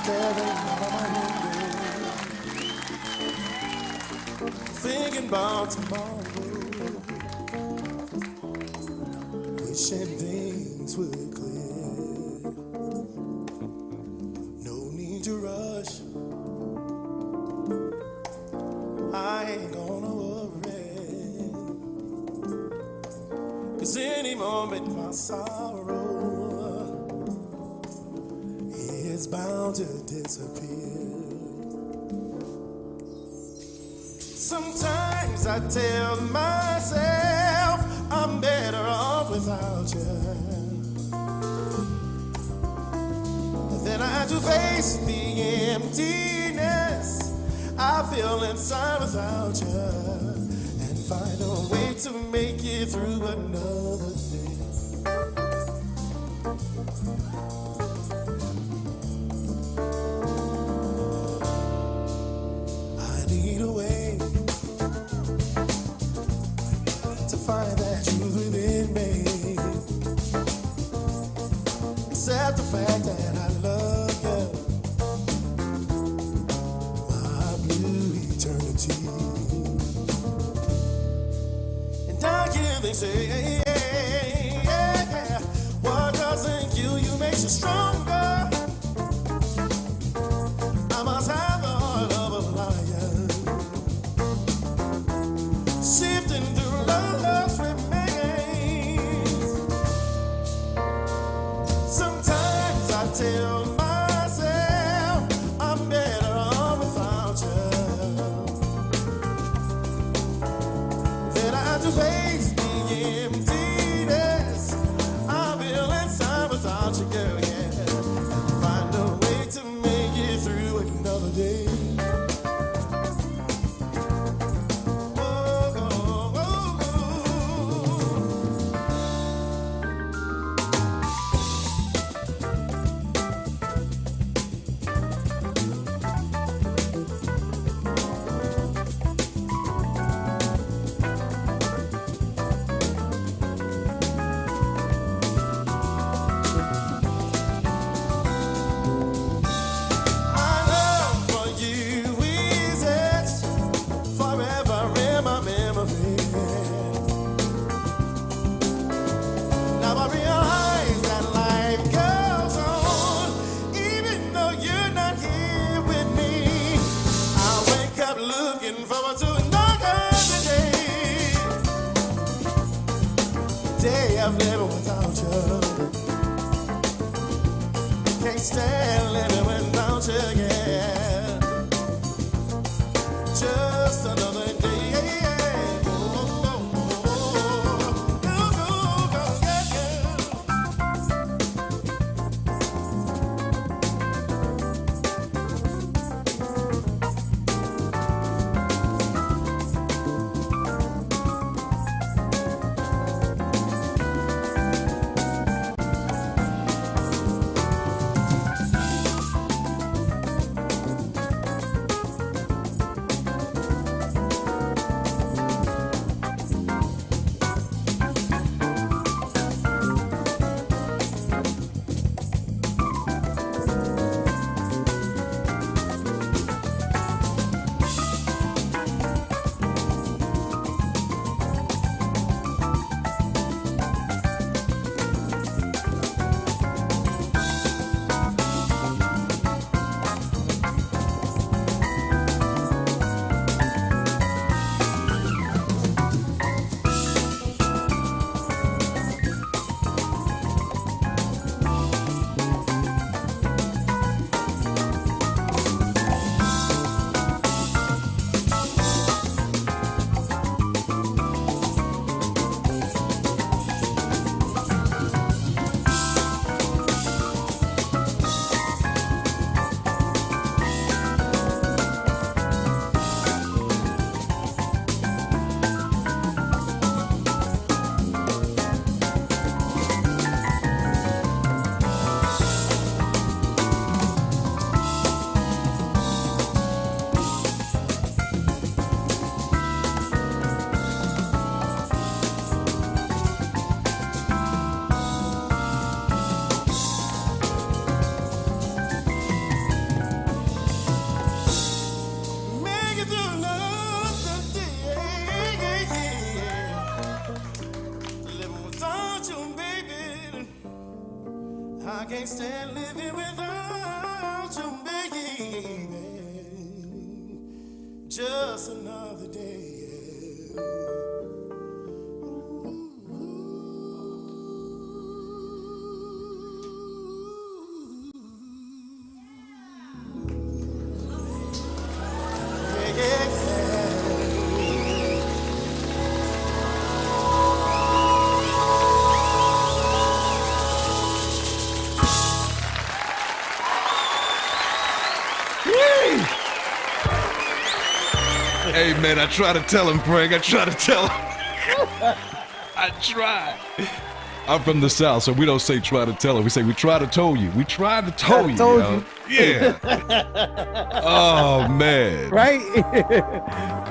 staring out of my window, thinking about tomorrow, wishing things would clear. No need to rush, I ain't gonna worry, 'cause any moment my sorrow is bound to disappear. Sometimes I tell myself I'm better off without you, but then I have to face the emptiness I feel inside without you, and find a way to make it through another day. I need a way to find that truth within me, accept the fact that I love you, my blue eternity. And I hear they say, what doesn't kill you makes you stronger. I must have the heart of a lion, sifting through love's remains. Sometimes I tell myself I'm better off without you, then I have to face the emptiness I feel inside without you, girl, yeah. Find a way to make it through another day. Oh, oh, oh, my love for you is etched forever in my memory. Now I realize that life goes on, even though you're not here with me. I wake up looking forward to another day of living without you. Can't stand living without you, yeah. Just another day. Oh, oh, oh, oh, oh, yeah, yeah. can't stand living without you, baby. Just another day. Hey, man, I try to tell him, Frank. I try to tell him. I try. I'm from the South, so we don't say try to tell him. We say we try to tell you. We try to tell you. Told you. Yeah. Oh, man. Right?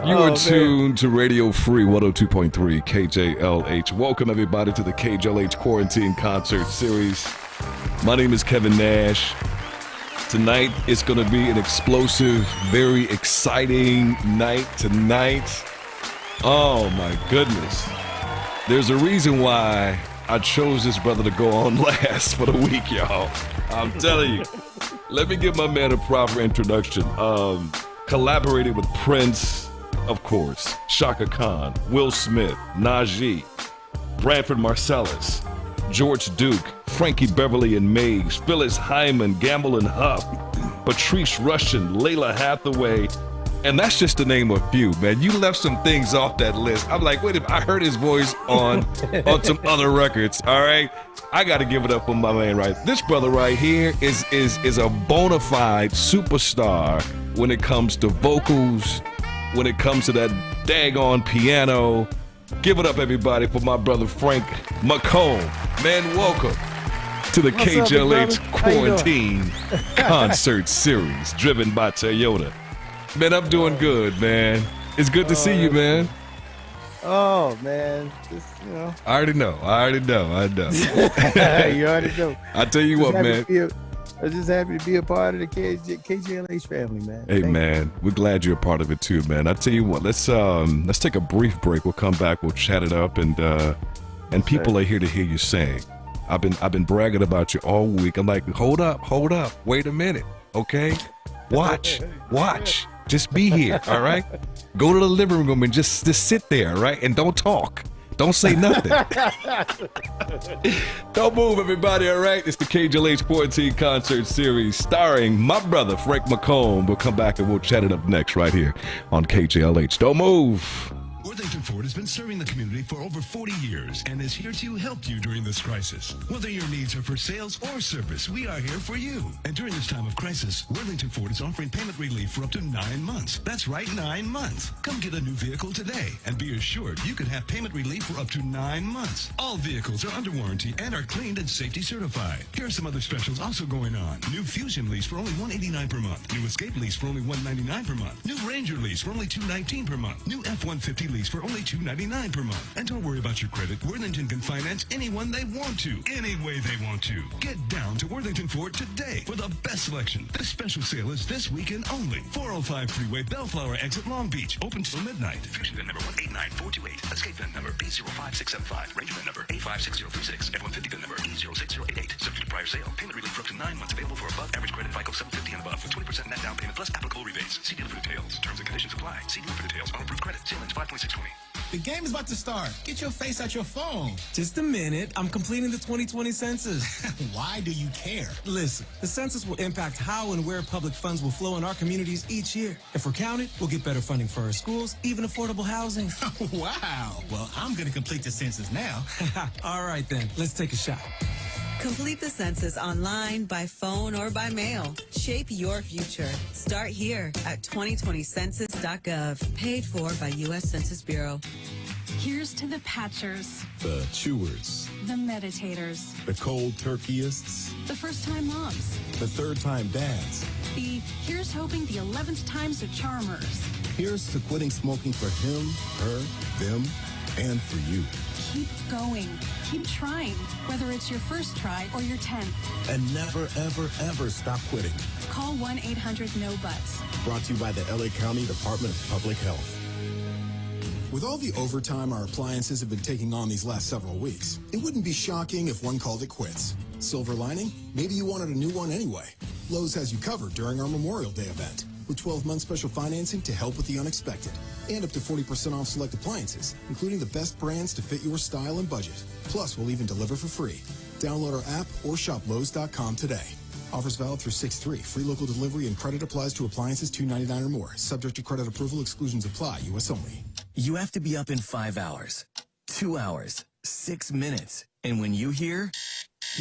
You are tuned to Radio Free 102.3 KJLH. Welcome, everybody, to the KJLH Quarantine Concert Series. My name is Kevin Nash. Tonight is going to be an explosive, very exciting night tonight. Oh, my goodness. There's a reason why I chose this brother to go on last for the week, y'all. I'm telling you. Let me give my man a proper introduction. Collaborated with Prince, of course, Shaka Khan, Will Smith, Najee, Branford Marsalis, George Duke, Frankie Beverly and Meigs, Phyllis Hyman, Gamble and Huff, Patrice Rushen, Layla Hathaway, and that's just to name a few, man. You left some things off that list. I'm like, wait a minute, I heard his voice on some other records, all right? I got to give it up for my man right. This brother right here is a bona fide superstar when it comes to vocals, when it comes to that daggone piano. Give it up, everybody, for my brother Frank McComb. Man, welcome to the KJLH Quarantine Concert Series, driven by Toyota. Man, I'm doing good, man. It's good to see you, man. Oh, man. Just, I already know. I know. You already know. I tell you what, man. I'm just happy to be a part of the KJLH family, man. Hey, man, we're glad you're a part of it too, man. I tell you what, let's take a brief break. We'll come back. We'll chat it up, and people are here to hear you sing. I've been bragging about you all week. I'm like, hold up, wait a minute, okay? Watch. Just be here, all right? Go to the living room and just sit there, right? And don't talk. Don't say nothing. Don't move, everybody, all right? It's the KJLH Quarantine Concert Series starring my brother, Frank McComb. We'll come back and we'll chat it up next right here on KJLH. Don't move. Worthington Ford has been serving the community for over 40 years and is here to help you during this crisis. Whether your needs are for sales or service, we are here for you. And during this time of crisis, Worthington Ford is offering payment relief for up to 9 months. That's right, 9 months. Come get a new vehicle today and be assured you can have payment relief for up to 9 months. All vehicles are under warranty and are cleaned and safety certified. Here are some other specials also going on. New Fusion lease for only $189 per month. New Escape lease for only $199 per month. New Ranger lease for only $219 per month. New F-150 lease for only $299 per month. And don't worry about your credit. Worthington can finance anyone they want to, any way they want to. Get down to Worthington Ford today for the best selection. This special sale is this weekend only. 405 Freeway, Bellflower Exit, Long Beach. Open till midnight. Fusion VIN number 189428. Escape VIN number B05675. Ranger VIN number A56036. F-150 VIN number E06088. Subject to prior sale. Payment relief for up to 9 months. Available for above average credit FICO 750 and above with 20% net down payment plus applicable rebates. See dealer for details. Terms and conditions apply. See dealer for details. On approved credit. Sale ends 5/6/20. The game is about to start. Get your face out your phone. Just a minute. I'm completing the 2020 census. Why do you care? Listen, the census will impact how and where public funds will flow in our communities each year. If we're counted, we'll get better funding for our schools, even affordable housing. Wow. Well, I'm going to complete the census now. All right, then. Let's take a shot. Complete the census online, by phone, or by mail. Shape your future. Start here at 2020census.gov. Paid for by U.S. Census Bureau. Here's to the patchers, the chewers, the meditators, the cold turkeyists, the first-time moms, the third-time dads. The here's hoping the 11th time's a charmers. Here's to quitting smoking for him, her, them, and for you. Keep going. Keep trying, whether it's your first try or your 10th. And never, ever, ever stop quitting. Call 1-800-NO-BUTS. Brought to you by the LA County Department of Public Health. With all the overtime our appliances have been taking on these last several weeks, it wouldn't be shocking if one called it quits. Silver lining? Maybe you wanted a new one anyway. Lowe's has you covered during our Memorial Day event with 12-month special financing to help with the unexpected and up to 40% off select appliances, including the best brands to fit your style and budget. Plus, we'll even deliver for free. Download our app or shop Lowe's.com today. Offers valid through 6/3. Free local delivery and credit applies to appliances $299 or more. Subject to credit approval. Exclusions apply. U.S. only. You have to be up in 5 hours, 2 hours, 6 minutes. And when you hear,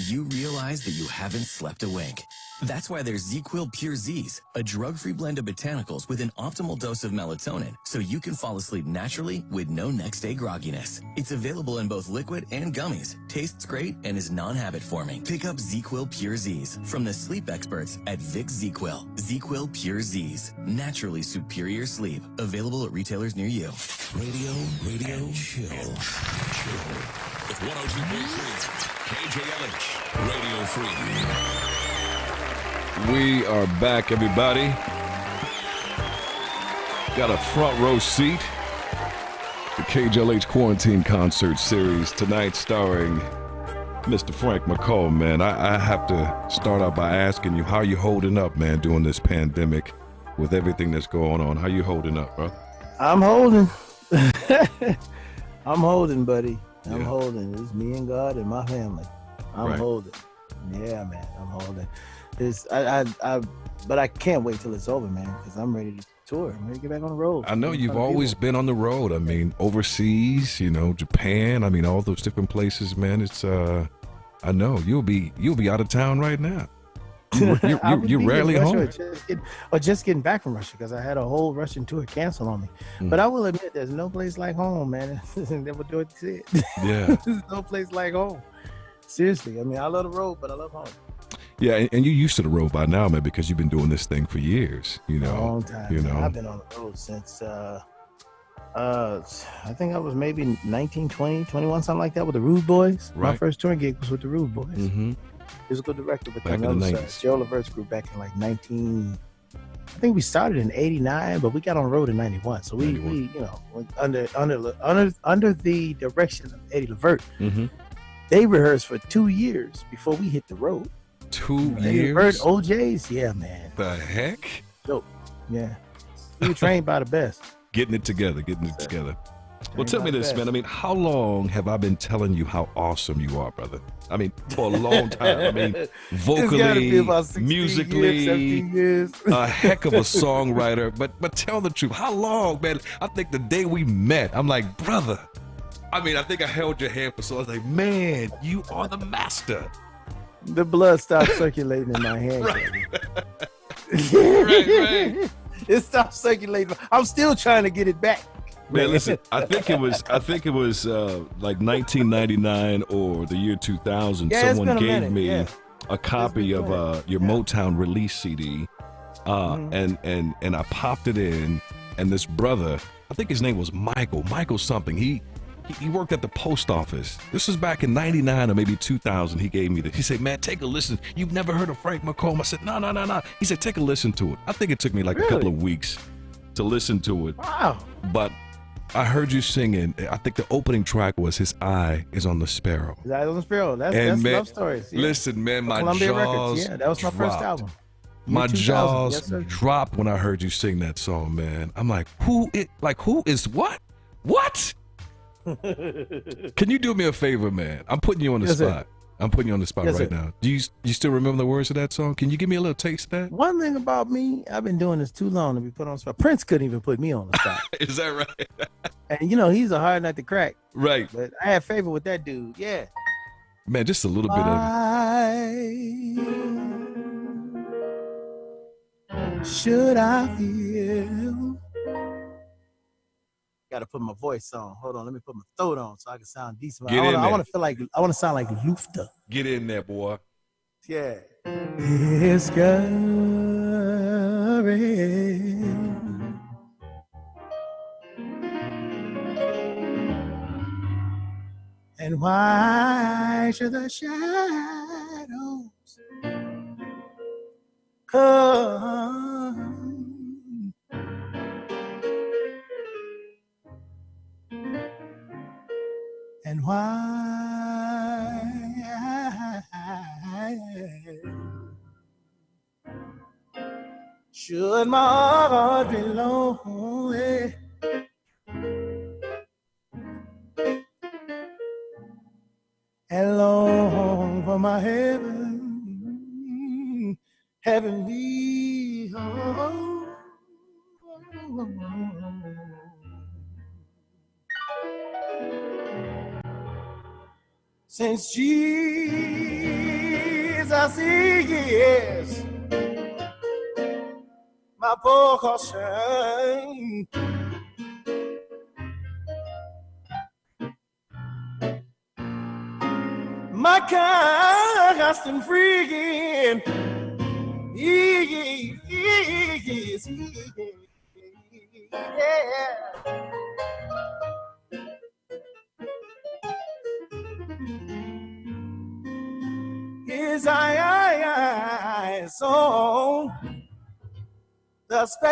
you realize that you haven't slept a wink. That's why there's ZzzQuil Pure Z's, a drug-free blend of botanicals with an optimal dose of melatonin, so you can fall asleep naturally with no next-day grogginess. It's available in both liquid and gummies, tastes great, and is non-habit forming. Pick up ZzzQuil Pure Z's from the sleep experts at Vicks ZzzQuil. ZzzQuil Pure Z's, naturally superior sleep. Available at retailers near you. Radio, chill. With 102.3 KJLH, Radio Free. We are back, everybody. Got a front row seat. The KJLH Quarantine Concert Series tonight, starring Mr. Frank McComb. Man, I have to start out by asking you, how are you holding up, man, during this pandemic with everything that's going on? How you holding up, bro? I'm holding. I'm holding, buddy. I'm Yeah. holding. It's me and God and my family. I'm Right. holding. Yeah, man. I'm holding. But I can't wait till it's over, man, because I'm ready to tour. I'm ready to get back on the road. I know you've always been on the road. I mean, overseas, Japan. I mean, all those different places, man. It's I know you'll be out of town right now. You're rarely home. Just getting back from Russia, because I had a whole Russian tour canceled on me. But I will admit, there's no place like home, man. Never do it. Yeah. There's no place like home. Seriously, I mean, I love the road, but I love home. Yeah, and you're used to the road by now, man, because you've been doing this thing for years. A long time. I've been on the road since I think I was maybe 19, 20, 21, something like that, with the Rude Boys. Right. My first touring gig was with the Rude Boys. Mm-hmm. Musical director with Back in them. the That 90s. was Joe Lavert's group back in like 19. I think we started in 89, but we got on the road in 91. So we went under the direction of Eddie Levert. Mm-hmm. They rehearsed for 2 years before we hit the road. 2 Eddie years? Levert, OJs, yeah, man. The heck? Dope. Yeah. We were trained by the best. Getting it together. Well, tell me this, best. man. I mean, how long have I been telling you how awesome you are, brother? I mean, for a long time. I mean, vocally, It's gotta be about 16 musically, years, 17 years. a heck of a songwriter. But tell the truth, how long, man? I think the day we met, I'm like, brother. I mean, I think I held your hand for so. I was like, man, you are the master. The blood stopped circulating in my hand. Right. Right. It stopped circulating. I'm still trying to get it back. Man, listen, I think it was like 1999 or the year 2000. Yeah, it's Someone been a gave minute, me yeah. a copy of your Motown release CD, and I popped it in, and this brother, I think his name was Michael something. He worked at the post office. This was back in 99 or maybe 2000. He gave me this. He said, man, take a listen. You've never heard of Frank McComb? I said, no. He said, take a listen to it. I think it took me like a couple of weeks to listen to it. Wow. But I heard you singing. I think the opening track was His Eye is on the Sparrow. His Eye is on the Sparrow. That's man, love stories. Yeah. Listen, man, my Columbia jaws Records. Yeah, that was my first dropped. album. My Year 2000. jaws Yes, sir. dropped when I heard you sing that song, man. I'm like, who is what? What? Can you do me a favor, man? I'm putting you on the Yes, sir. spot. I'm putting you on the spot Yes, right sir. now. Do you still remember the words of that song? Can you give me a little taste of that? One thing about me, I've been doing this too long to be put on the spot. Prince couldn't even put me on the spot. Is that right? And he's a hard nut to crack. Right. But I had favor with that dude. Yeah. Man, just a little bit of Should I feel? Got to put my voice on. Hold on, let me put my throat on so I can sound decent. Get in I there. want to feel like I want to sound like Luther. Get in there, boy. Yeah. Discouraged. And why should the shadows come? And why should my heart be lonely and long for my heaven be home? Since Jesus is my portion, my constant friend, he is, yeah. His eyes on the space.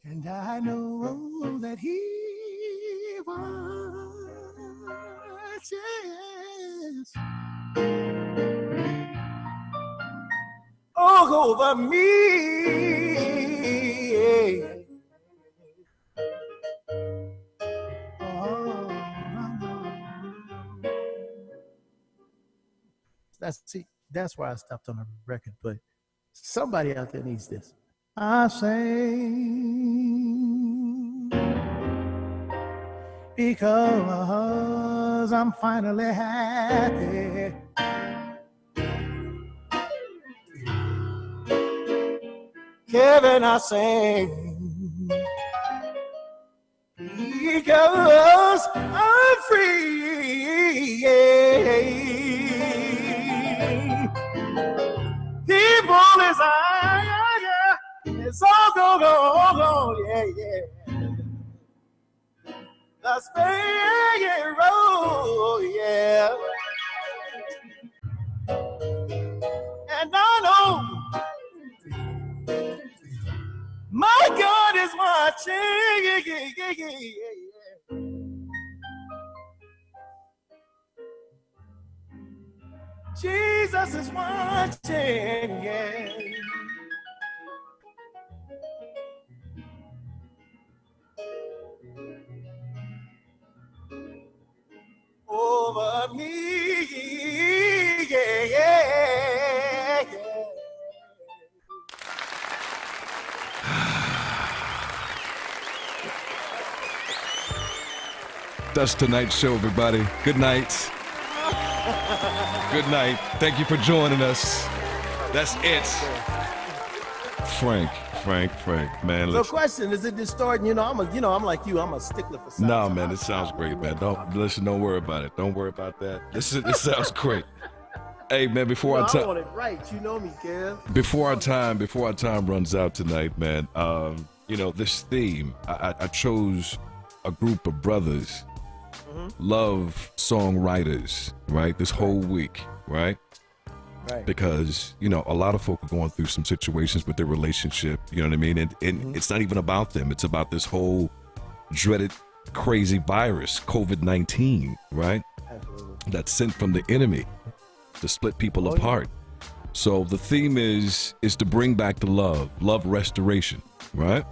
And I know that he watches over me. Oh, that's why I stopped on the record, but somebody out there needs this. I sing because I'm finally happy. Kevin, I sing because I'm free. People is it's all go, yeah. The Spain road, yeah. And I know my God is watching, yeah. Jesus is watching, yeah. Over me, yeah. That's tonight's show, everybody. Good night. Good night. Thank you for joining us. That's it. Frank, man. So, question: is it distorting? I'm like you. I'm a stickler for sound. No, man, it sounds great, man. Don't worry about it. Don't worry about that. This sounds great. Hey, man, before I want it right. You know me, Kev. Before our time runs out tonight, man. This theme, I chose a group of brothers, love songwriters, right? This whole week, right? Right. Because, a lot of folk are going through some situations with their relationship, you know what I mean? And it's not even about them. It's about this whole dreaded, crazy virus, COVID-19, right? Absolutely. That's sent from the enemy to split people apart. Yeah. So the theme is to bring back the love restoration, right?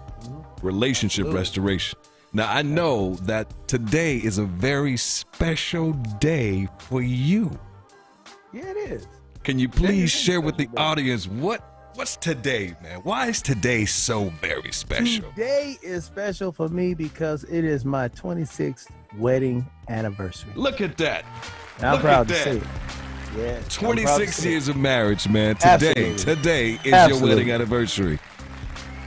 Relationship restoration. Now, I know that today is a very special day for you. Yeah, it is. Can you please share with the audience what's today, man? Why is today so very special? Today is special for me because it is my 26th wedding anniversary. Look at that. And I'm proud to say it. Yeah. 26 years of marriage, man. Today is your wedding anniversary.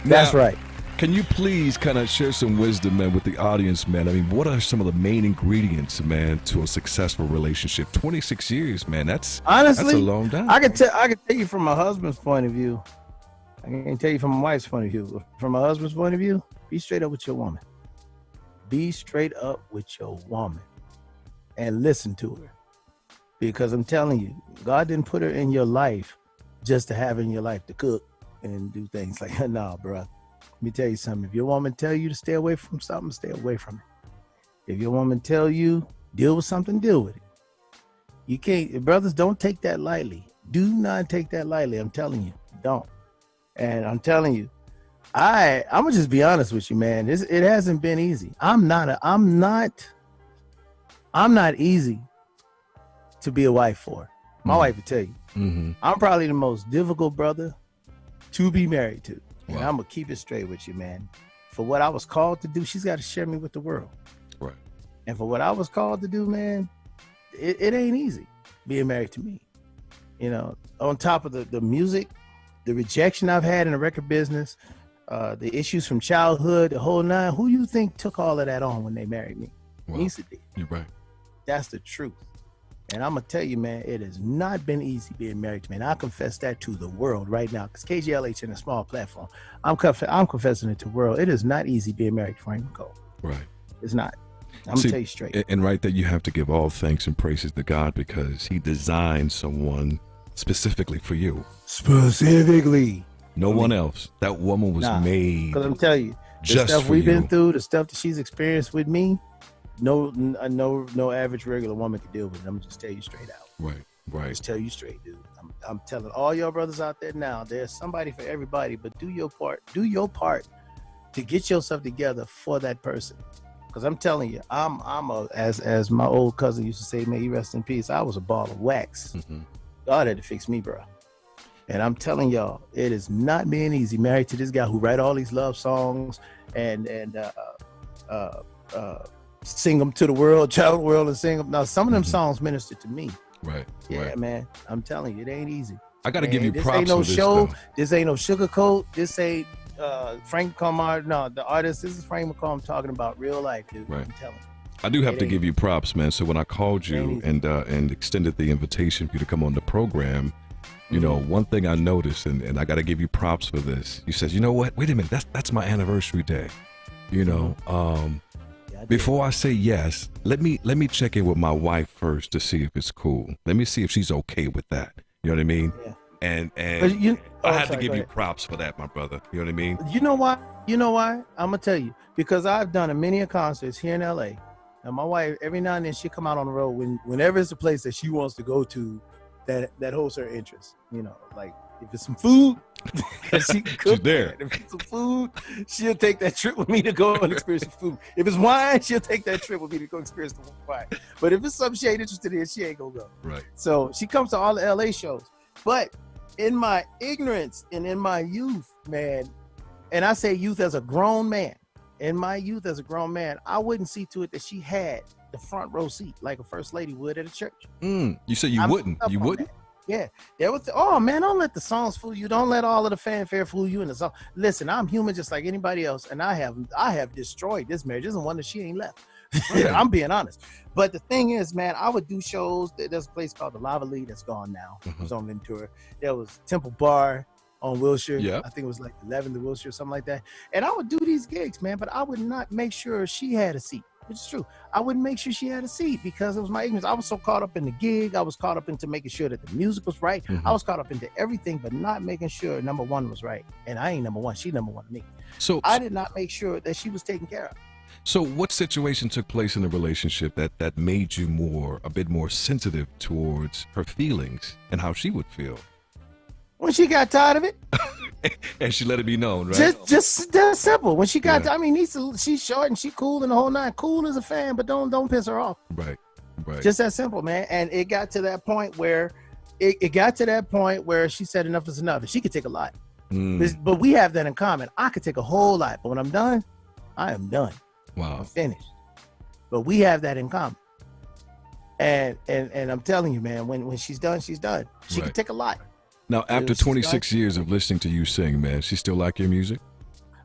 That's right. Can you please kind of share some wisdom, man, with the audience, man? I mean, what are some of the main ingredients, man, to a successful relationship? 26 years, man. That's a long time. I can tell you from my husband's point of view. I can tell you from my wife's point of view. From my husband's point of view, be straight up with your woman. Be straight up with your woman and listen to her. Because I'm telling you, God didn't put her in your life just to have in your life to cook and do things like that. Nah, bro. Let me tell you something. If your woman tell you to stay away from something, stay away from it. If your woman tell you deal with something, deal with it. You can't, brothers, don't take that lightly. Do not take that lightly. I'm telling you, don't. And I'm telling you, I'm gonna just be honest with you, man. It hasn't been easy. I'm not easy to be a wife for. My wife will tell you. Mm-hmm. I'm probably the most difficult brother to be married to. And Wow. I'm gonna keep it straight with you, man. For what I was called to do, she's got to share me with the world. Right. And for what I was called to do, man, it ain't easy being married to me. You know, on top of the music, the rejection I've had in the record business, the issues from childhood, the whole nine. Who you think took all of that on when they married me? Wow. Nisa did. You're right. That's the truth. And I'm gonna tell you, man, it has not been easy being married to me. And I confess that to the world right now, because KJLH in a small platform, I'm confessing it to the world. It is not easy being married to Frank McComb. Right. It's not. I'm gonna tell you straight. And right there, you have to give all thanks and praises to God, because he designed someone specifically for you. Specifically. No one else. That woman was made. Because I'm telling you, the just stuff for we've you. been through, the stuff that she's experienced with me, no average regular woman could deal with it. I'm gonna just tell you straight out. Right. Just tell you straight, dude. I'm telling all your brothers out there now, there's somebody for everybody, but do your part. Do your part to get yourself together for that person. Because I'm telling you, as my old cousin used to say, may he rest in peace, I was a ball of wax. Mm-hmm. God had to fix me, bro. And I'm telling y'all, it is not being easy married to this guy who write all these love songs and sing them to the world, travel the world and sing them. Now, some of them songs minister to me. Right. Yeah, right. man. I'm telling you, it ain't easy. I got to give you this props ain't no for this, show. though. This ain't no sugarcoat. This ain't Frank McComb. No, the artist. This is Frank McComb talking about real life, dude. Right. I'm telling you. I do have to give you props, man. So when I called you and extended the invitation for you to come on the program, you know, one thing I noticed, and I got to give you props for this. You said, you know what? Wait a minute. That's my anniversary day. You know, before I say yes, let me check in with my wife first to see if it's cool. Let me see if she's okay with that. You know what I mean? Yeah. And I have to give you props for that, my brother. You know what I mean? You know why? You know why? I'm gonna tell you, because I've done many concerts here in LA, and my wife every now and then she come out on the road whenever it's a place that she wants to go to that holds her interest. You know, like if it's some food, she can cook. She's there. If it's some food, she'll take that trip with me to go and experience the food. If it's wine, she'll take that trip with me to go experience the wine. But if it's something she ain't interested in, she ain't gonna go. Right. So she comes to all the LA shows. But in my ignorance and in my youth, man, and I say youth as a grown man, in my youth as a grown man, I wouldn't see to it that she had the front row seat like a first lady would at a church. You said you wouldn't. You wouldn't? Yeah. There was oh man, don't let the songs fool you. Don't let all of the fanfare fool you in the song. Listen, I'm human just like anybody else, and I have destroyed this marriage. There's one that she ain't left. I'm being honest. But the thing is, man, I would do shows. There's a place called the Lava Lee that's gone now. It was on Ventura. There was Temple Bar on Wilshire. Yeah. I think it was like 11th to Wilshire, something like that. And I would do these gigs, man, but I would not make sure she had a seat, which is true. I wouldn't make sure she had a seat because it was my ignorance. I was so caught up in the gig. I was caught up into making sure that the music was right. I was caught up into everything, but not making sure number one was right. And I ain't number one. She number one to me. So I did not make sure that she was taken care of. So what situation took place in the relationship that made you a bit more sensitive towards her feelings and how she would feel? When she got tired of it. And she let it be known, right? Just that simple. When she got, I mean, she's short and she cool and the whole nine. Cool as a fan, but don't piss her off. Right. Just that simple, man. And it got to that point where she said enough is enough. And she could take a lot. But we have that in common. I could take a whole lot, but when I'm done, I am done. Wow. I'm finished. But we have that in common. And I'm telling you, man, when she's done, she's done. She can take a lot. Now, after 26 years of listening to you sing, man, she still like your music?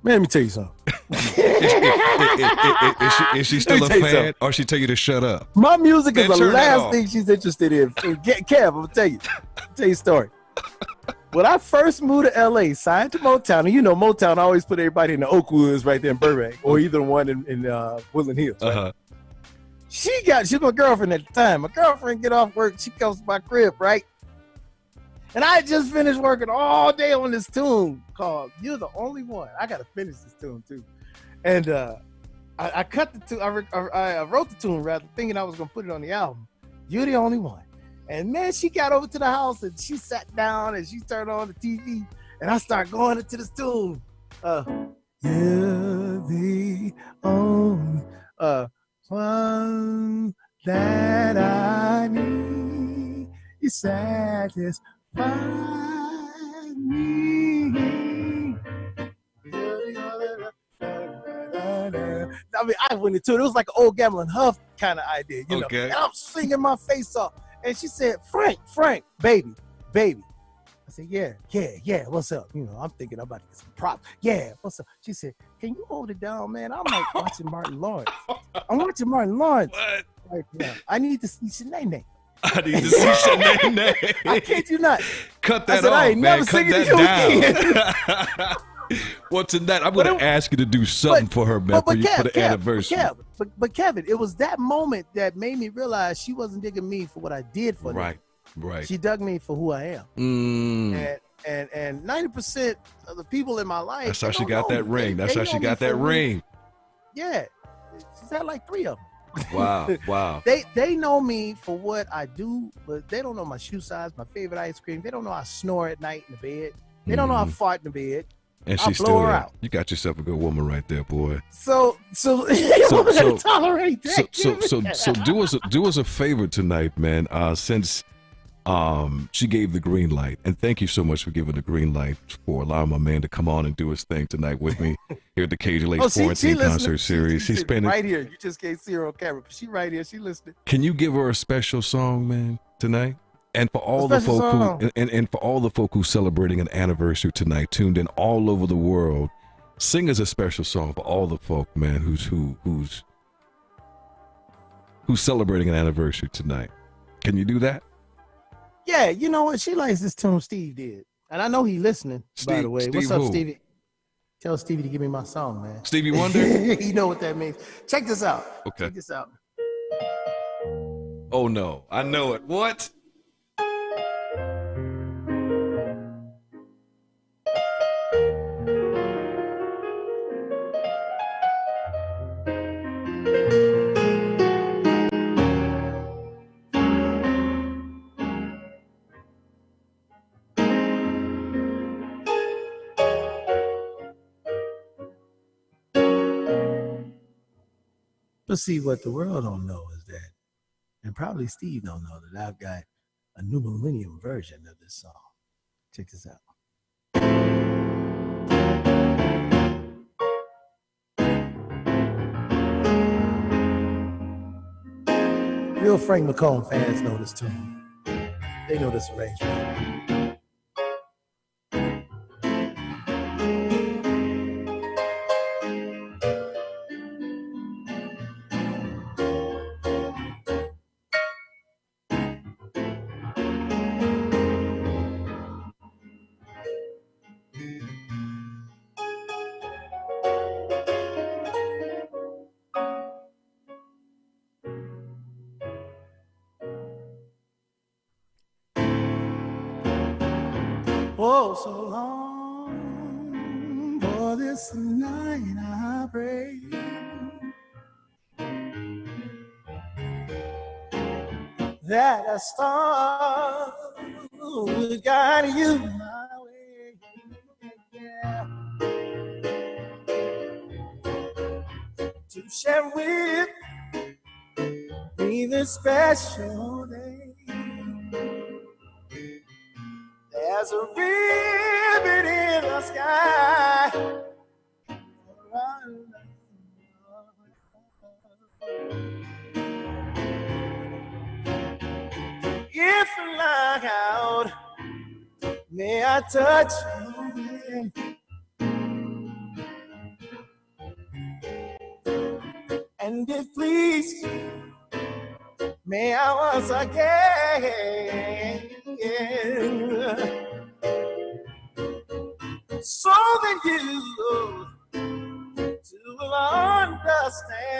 Man, let me tell you something. Is she still a fan, or she tell you to shut up? My music is the last thing she's interested in. Kev, I'm gonna tell you a story. When I first moved to LA, signed to Motown, and you know Motown always put everybody in the Oakwoods right there in Burbank, or either one in Woodland Hills. Right? She's my girlfriend at the time. My girlfriend get off work. She comes to my crib, right? And I just finished working all day on this tune called "You're the Only One." I gotta finish this tune too. And I cut the tune. I wrote the tune rather, thinking I was gonna put it on the album. "You're the Only One." And man, she got over to the house and she sat down and she turned on the TV and I start going into this tune. You're the only one that I need. You satisfy me. I mean, I went into it. It was like an old Gambling Huff kind of idea, you know. And I'm singing my face off. And she said, Frank, baby. I said, yeah, what's up? You know, I'm thinking I'm about to get some props. Yeah, what's up? She said, can you hold it down, man? I'm like watching Martin Lawrence. I'm watching Martin Lawrence. What? Right now. I need to see Shanae. I need to see Shanae. I kid you not. Cut that off, I ain't man. Never Cut that down. Well, tonight I'm going to ask you to do something for her, man, for the anniversary. But Kevin, it was that moment that made me realize she wasn't digging me for what I did for them. Right. She dug me for who I am. And 90% of the people in my life. That's how she got that ring. That's how she got that ring. Yeah. She's had like 3 of them. Wow. They know me for what I do, but they don't know my shoe size, my favorite ice cream. They don't know I snore at night in the bed. They don't know I fart in the bed. And she's still there. Out. You got yourself a good woman right there, boy. So tolerate that. So do us a favor tonight, man. Since she gave the green light, and thank you so much for giving the green light for allowing my man to come on and do his thing tonight with me here at the KJLH Quarantine Concert Series. She's spending right here. You just can't see her on camera, but she right here. She listening. Can you give her a special song, man, tonight? And for all the folk and for all the folk who's celebrating an anniversary tonight, tuned in all over the world, sing us a special song for all the folk, man, who's celebrating an anniversary tonight. Can you do that? Yeah, you know what? She likes this tune Steve did, and I know he's listening. By the way, what's up, Stevie? Tell Stevie to give me my song, man. Stevie Wonder. You know what that means. Check this out. Okay. Check this out. Oh no, I know it. What? But see, what the world don't know is that, and probably Steve don't know that I've got a new millennium version of this song. Check this out. Real Frank McComb fans know this tune. They know this arrangement. Oh, so long for this night I pray. That a star would guide you my way. Yeah. To share with me this special day. There's a ribbon in the sky. If I look out, may I touch you? And if please, may I once again, so that you will understand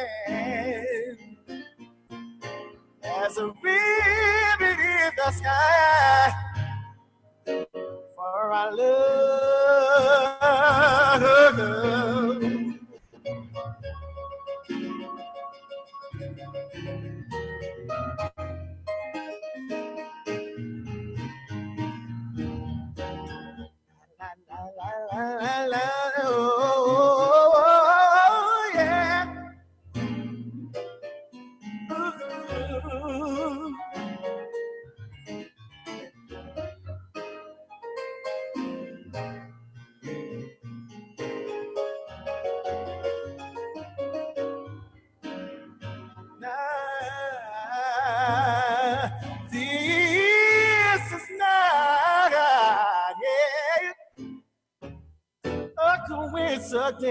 oh, yeah. Ooh. This is not a coincidence,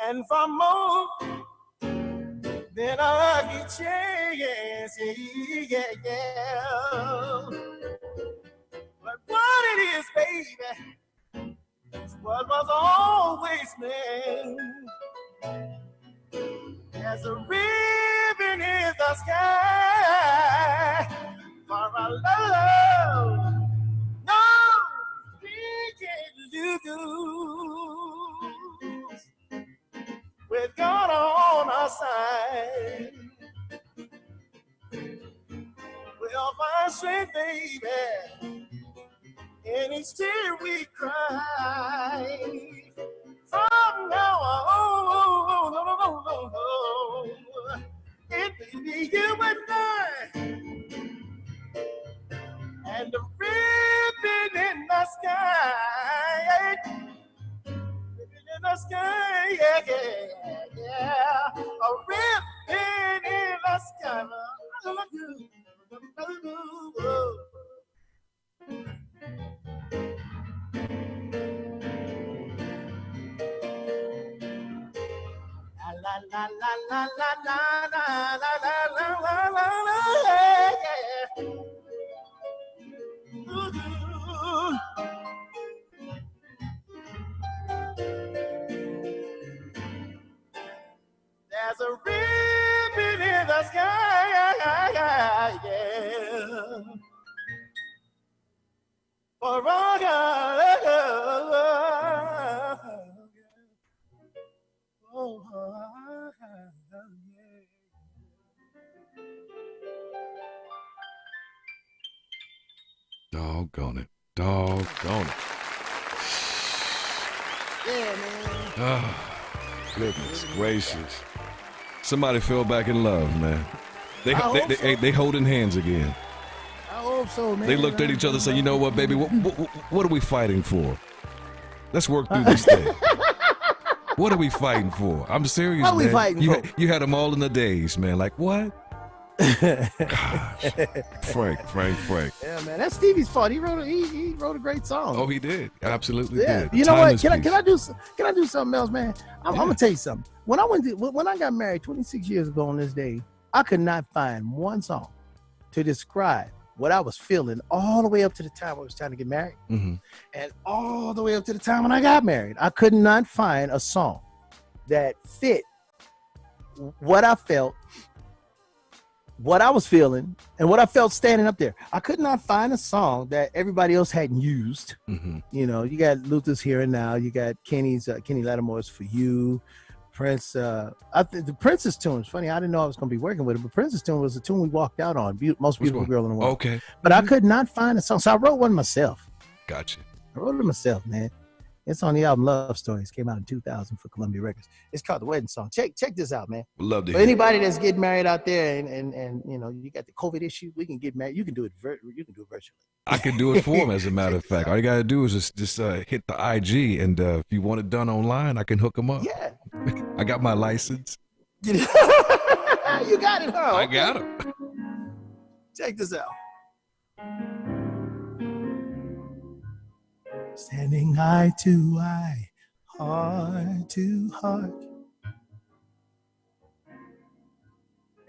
and for more than a lucky chance, yeah. But what it is, baby, is what was always meant. There's a ribbon in the sky for our love. No, we can't lose. With God on our side, we'll find strength, baby, in each tear we cry. From now on, it will be you and I, and the ribbon in the sky, ribbon in the sky, yeah, yeah, yeah, a ribbon in the sky. La la la la la la la la la la la la, yeah. Ooh. There's a ribbon in the sky, yeah. For all oh, yeah. Doggone it. Doggone it. Yeah, man. Oh, goodness gracious. Somebody fell back in love, man. They holding hands again. I hope so, man. They looked at each other and said, you know what, baby, what are we fighting for? Let's work through this thing. What are we fighting for? I'm serious, what man. What are we fighting for? You had them all in the days, man. Like, what? Gosh. Frank. Yeah, man. That's Stevie's fault. He wrote a great song. Oh, he did. Absolutely did. You know what? Can I do something else, man? I'm gonna tell you something. When I got married 26 years ago on this day, I could not find one song to describe what I was feeling all the way up to the time I was trying to get married, and all the way up to the time when I got married. I could not find a song that fit what I felt, what I was feeling, and what I felt standing up there. I could not find a song that everybody else hadn't used. You know, you got Luther's Here and Now, you got Kenny Lattimore's For You, Prince. I think the Prince's tune is funny. I didn't know I was going to be working with it, but Prince's tune was the tune we walked out on. Most Beautiful Girl in the World. Okay. But I could not find a song, so I wrote one myself. Gotcha. I wrote it myself, man. It's on the album Love Stories. Came out in 2000 for Columbia Records. It's called The Wedding Song. Check this out, man. We'd love to For hear anybody that's getting married out there and you know, you got the COVID issue, we can get married. You can do it virtually. I can do it for him, as a matter of fact. All you got to do is just hit the IG, and if you want it done online, I can hook him up. Yeah. I got my license. You got it, huh? I got it. Check this out. Standing eye to eye, heart to heart,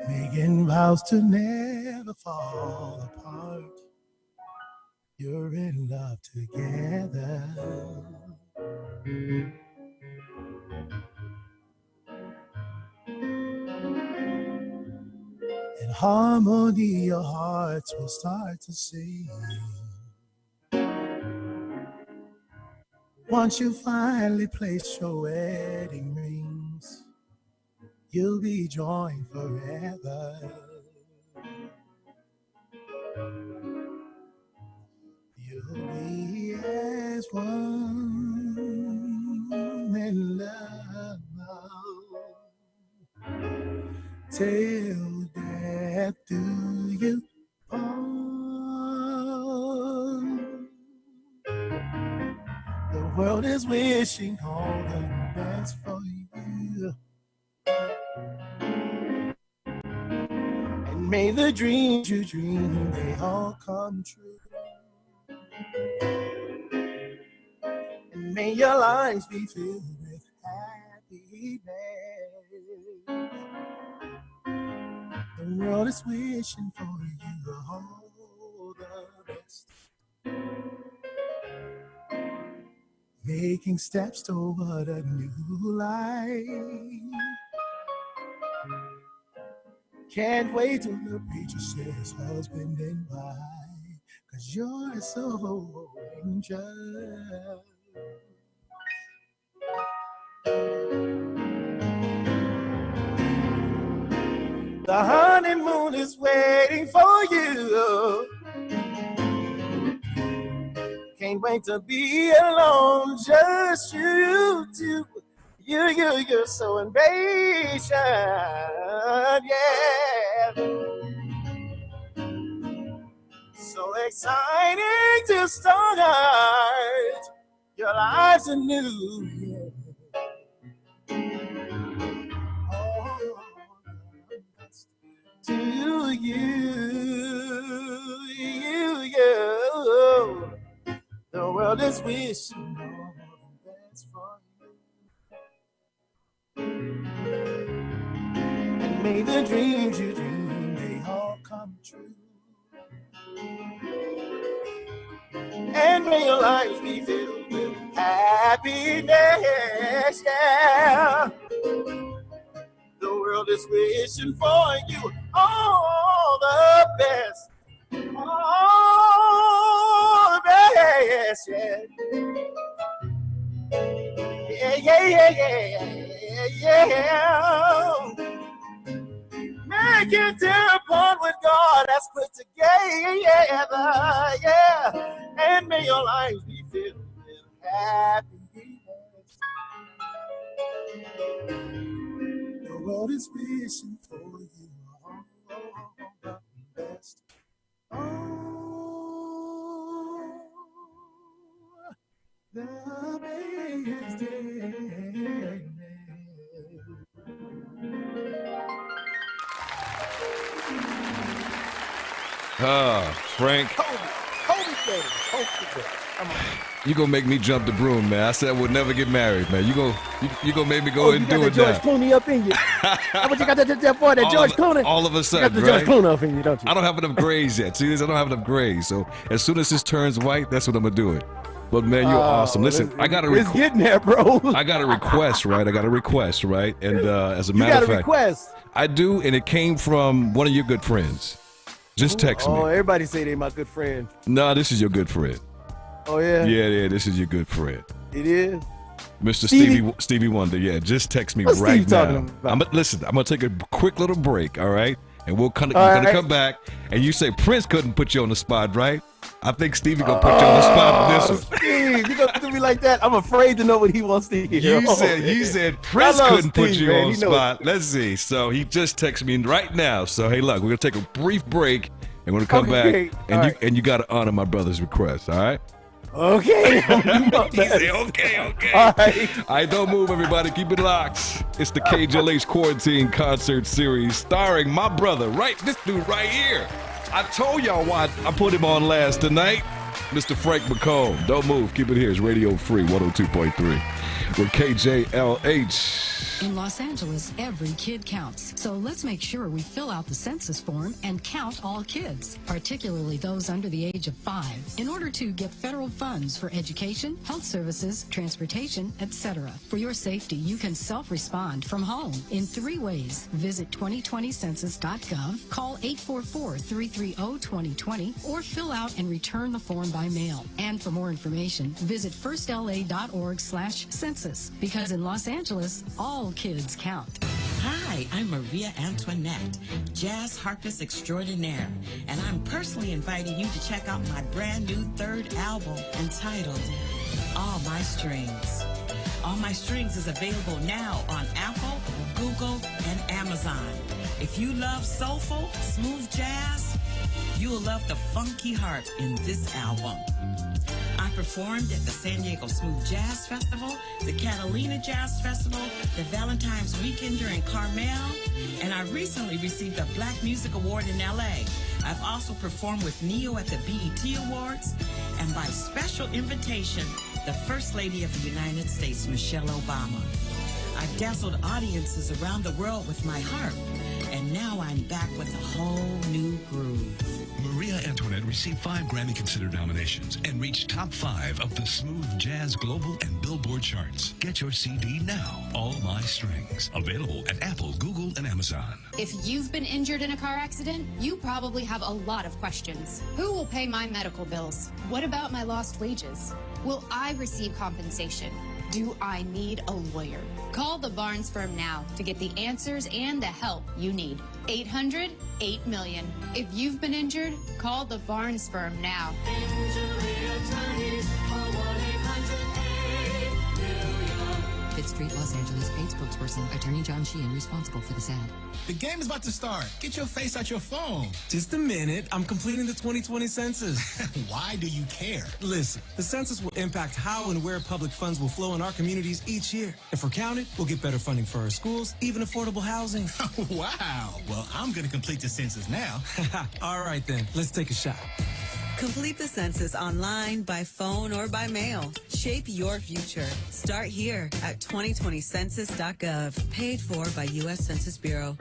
making vows to never fall apart. You're in love together. In harmony, your hearts will start to sing. Once you finally place your wedding rings, you'll be joined forever. till death do you part. The world is wishing all the best for you. And may the dreams you dream, they all come true. And may your lives be filled with happiness. The world is wishing for you all the best. Making steps toward a new life. Can't wait till the preacher says husband and wife, 'cause you're so angel. The honeymoon is waiting for you. Can't wait to be alone, just you two. You're so impatient, yeah. So exciting to start your lives anew, yeah. Oh, to you. The world is wishing all the best for you. And may the dreams you dream, they all come true. And may your life be filled with happiness, yeah. The world is wishing for you all the best. All the best, yeah. Yeah. Make it to a point with God that's put together, yeah. And may your life be filled with happiness. The world is wishing for you all the best. Oh, the best day. Frank. Kobe baby. Come on. You gonna make me jump the broom, man. I said I would never get married, man. You gonna make me go and do it now. You got that George Clooney up in you. How about you got that boy, that George Clooney? All of a sudden, you got the George Clooney up in you, don't you? I don't have enough grays yet. See this? I don't have enough grays. So as soon as this turns white, that's what I'm gonna do it. But man, you're awesome. Listen, I got a it's getting there, bro. I got a request, right? And as a matter of fact, request. I do, and it came from one of your good friends. Just text me. Oh, everybody say they my good friend. No, this is your good friend. Oh yeah. Yeah, this is your good friend. It is. Mr. Stevie Wonder. Yeah, just text me What's right Steve now. talking about? Listen, I'm gonna take a quick little break. All right, and we're gonna come back. And you say Prince couldn't put you on the spot, right? I think Stevie gonna put you on the spot on this one. Steve, you gonna do me like that? I'm afraid to know what he wants to hear. You said Prince couldn't put you on the spot. spot. Let's see. So he just texted me right now. So hey, look, we're gonna take a brief break and we're gonna come back. And you gotta honor my brother's request. All right. Okay. He said, okay. All right, don't move, everybody. Keep it locked. It's the KJLH Quarantine Concert Series starring my brother, this dude right here. I told y'all why I put him on last tonight. Mr. Frank McComb. Don't move. Keep it here. It's Radio Free 102.3 with KJLH. In Los Angeles, every kid counts. So let's make sure we fill out the census form and count all kids, particularly those under the age of 5, in order to get federal funds for education, health services, transportation, etc. For your safety, you can self-respond from home in 3 ways. Visit 2020census.gov, call 844-330-2020, or fill out and return the form by mail. And for more information, visit firstla.org/census. Because in Los Angeles, all kids count. Hi, I'm Maria Antoinette, jazz harpist extraordinaire, and I'm personally inviting you to check out my brand new 3rd album entitled All My Strings. All My Strings is available now on Apple, Google, and Amazon. If you love soulful, smooth jazz, you will love the funky heart in this album. I performed at the San Diego Smooth Jazz Festival, the Catalina Jazz Festival, the Valentine's Weekend during Carmel, and I recently received a Black Music Award in LA. I've also performed with Neo at the BET Awards, and by special invitation, the First Lady of the United States, Michelle Obama. I've dazzled audiences around the world with my harp, and now I'm back with a whole new groove. Maria Antoinette received 5 Grammy-considered nominations and reached top 5 of the Smooth Jazz Global and Billboard charts. Get your CD now, All My Strings. Available at Apple, Google, and Amazon. If you've been injured in a car accident, you probably have a lot of questions. Who will pay my medical bills? What about my lost wages? Will I receive compensation? Do I need a lawyer? Call the Barnes firm now to get the answers and the help you need. 800-8-million. If you've been injured, call the Barnes firm now. Fifth Street, Los Angeles, paid spokesperson, Attorney John Sheehan, responsible for this ad. The game is about to start. Get your face out your phone. Just a minute. I'm completing the 2020 census. Why do you care? Listen, the census will impact how and where public funds will flow in our communities each year. If we're counted, we'll get better funding for our schools, even affordable housing. Wow. Well, I'm going to complete the census now. All right, then. Let's take a shot. Complete the census online, by phone, or by mail. Shape your future. Start here at 2020census.gov. Paid for by U.S. Census Bureau.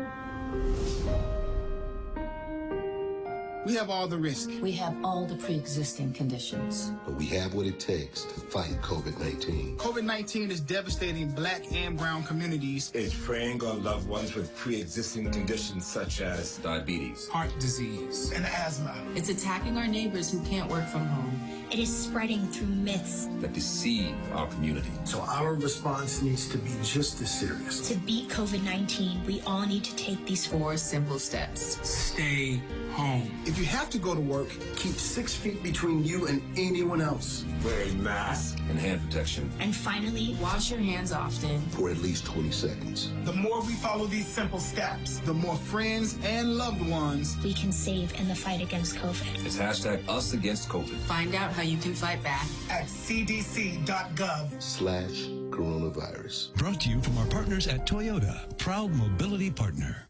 We have all the risk. We have all the pre-existing conditions. But we have what it takes to fight COVID-19. COVID-19 is devastating Black and brown communities. It's preying on loved ones with pre-existing conditions such as diabetes, heart disease, and asthma. It's attacking our neighbors who can't work from home. It is spreading through myths that deceive our community. So our response needs to be just as serious. To beat COVID-19, we all need to take these 4 simple steps. Stay home. If you have to go to work, keep 6 feet between you and anyone else. Wear a mask and hand protection. And finally, wash your hands often. For at least 20 seconds. The more we follow these simple steps, the more friends and loved ones we can save in the fight against COVID. It's #UsAgainstCovid. Find out how you can fight back at cdc.gov/coronavirus. Brought to you from our partners at Toyota, proud mobility partner.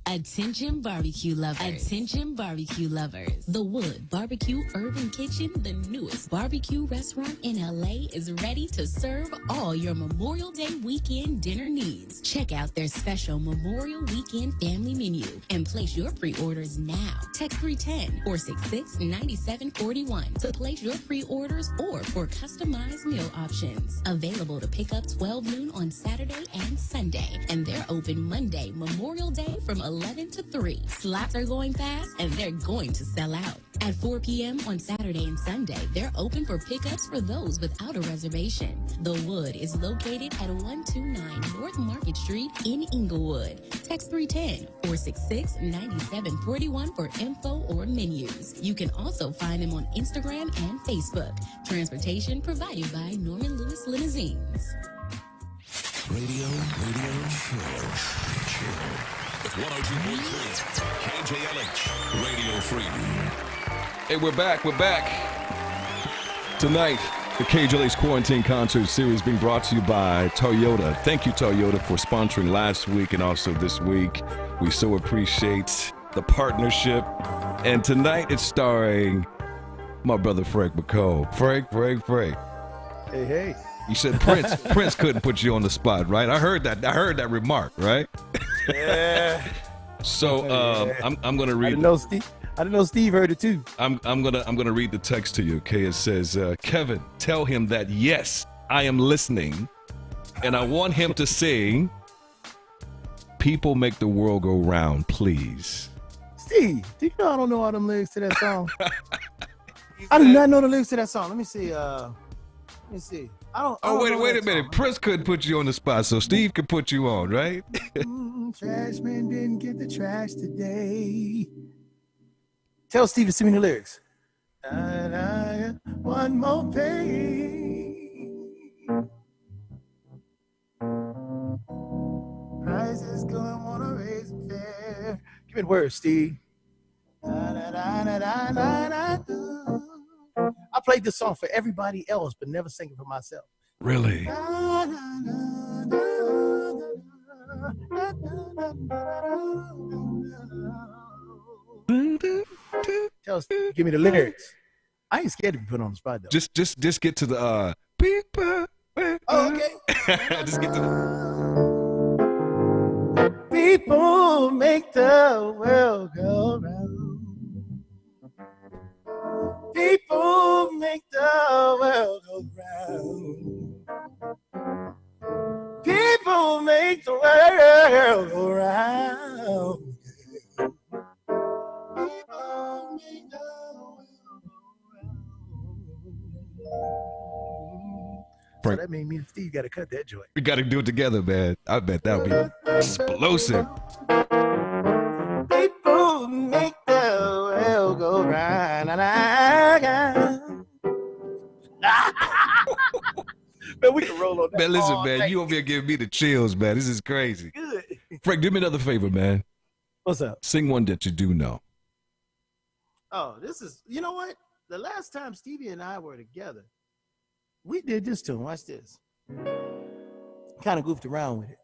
Attention barbecue lovers. Attention barbecue lovers. The Wood Barbecue Urban Kitchen, the newest barbecue restaurant in LA, is ready to serve all your Memorial Day weekend dinner needs. Check out their special Memorial Weekend family menu and place your pre-orders now. Text 310-466-9741 to place your pre-orders or for customized meal options. Available to pick up 12 noon on Saturday and Sunday. And they're open Monday, Memorial Day from 11 to 3. Slots are going fast and they're going to sell out. At 4 p.m. on Saturday and Sunday, they're open for pickups for those without a reservation. The Wood is located at 129 North Market Street in Inglewood. Text 310-466-9741 for info or menus. You can also find them on Instagram and Facebook. Transportation provided by Norman Lewis Limousines. Radio Chill. With 102.3 KJLH Radio Free. Hey, we're back. Tonight, the KJLH Quarantine Concert Series being brought to you by Toyota. Thank you, Toyota, for sponsoring last week and also this week. We so appreciate the partnership. And tonight, it's starring my brother Frank McComb. Frank. Hey. You said Prince couldn't put you on the spot, right? I heard that remark, right? Yeah. So I'm gonna read. I didn't know Steve heard it too. I'm gonna read the text to you. Okay, it says, Kevin, tell him that yes, I am listening, and I want him to sing "People Make the World Go Round," please. Steve, do you know I don't know all them lyrics to that song? I do not know the lyrics to that song. Let me see. Wait a minute. Prince couldn't put you on the spot, so Steve could put you on, right? Trash man didn't get the trash today. Tell Steve to sing me the lyrics. One more pay. Prices going, wanna raise the fare. Give me the words, Steve. I played this song for everybody else, but never sing it for myself. Really? Tell us, give me the lyrics. I ain't scared to be put on the spot though. Just get to the people. Oh, okay. Just get to the people make the world go round. People make the world go round. People make the world go round. People make the world go round. So that means me and Steve got to cut that joint. We got to do it together, man. I bet that would be explosive. People make the world go round. Man, we can roll on that. Man, listen, man, you over here giving me the chills, man. This is crazy. Good. Frank, do me another favor, man. What's up? Sing one that you do know. Oh, this is, you know what? The last time Stevie and I were together, we did this tune. Watch this. Kind of goofed around with it.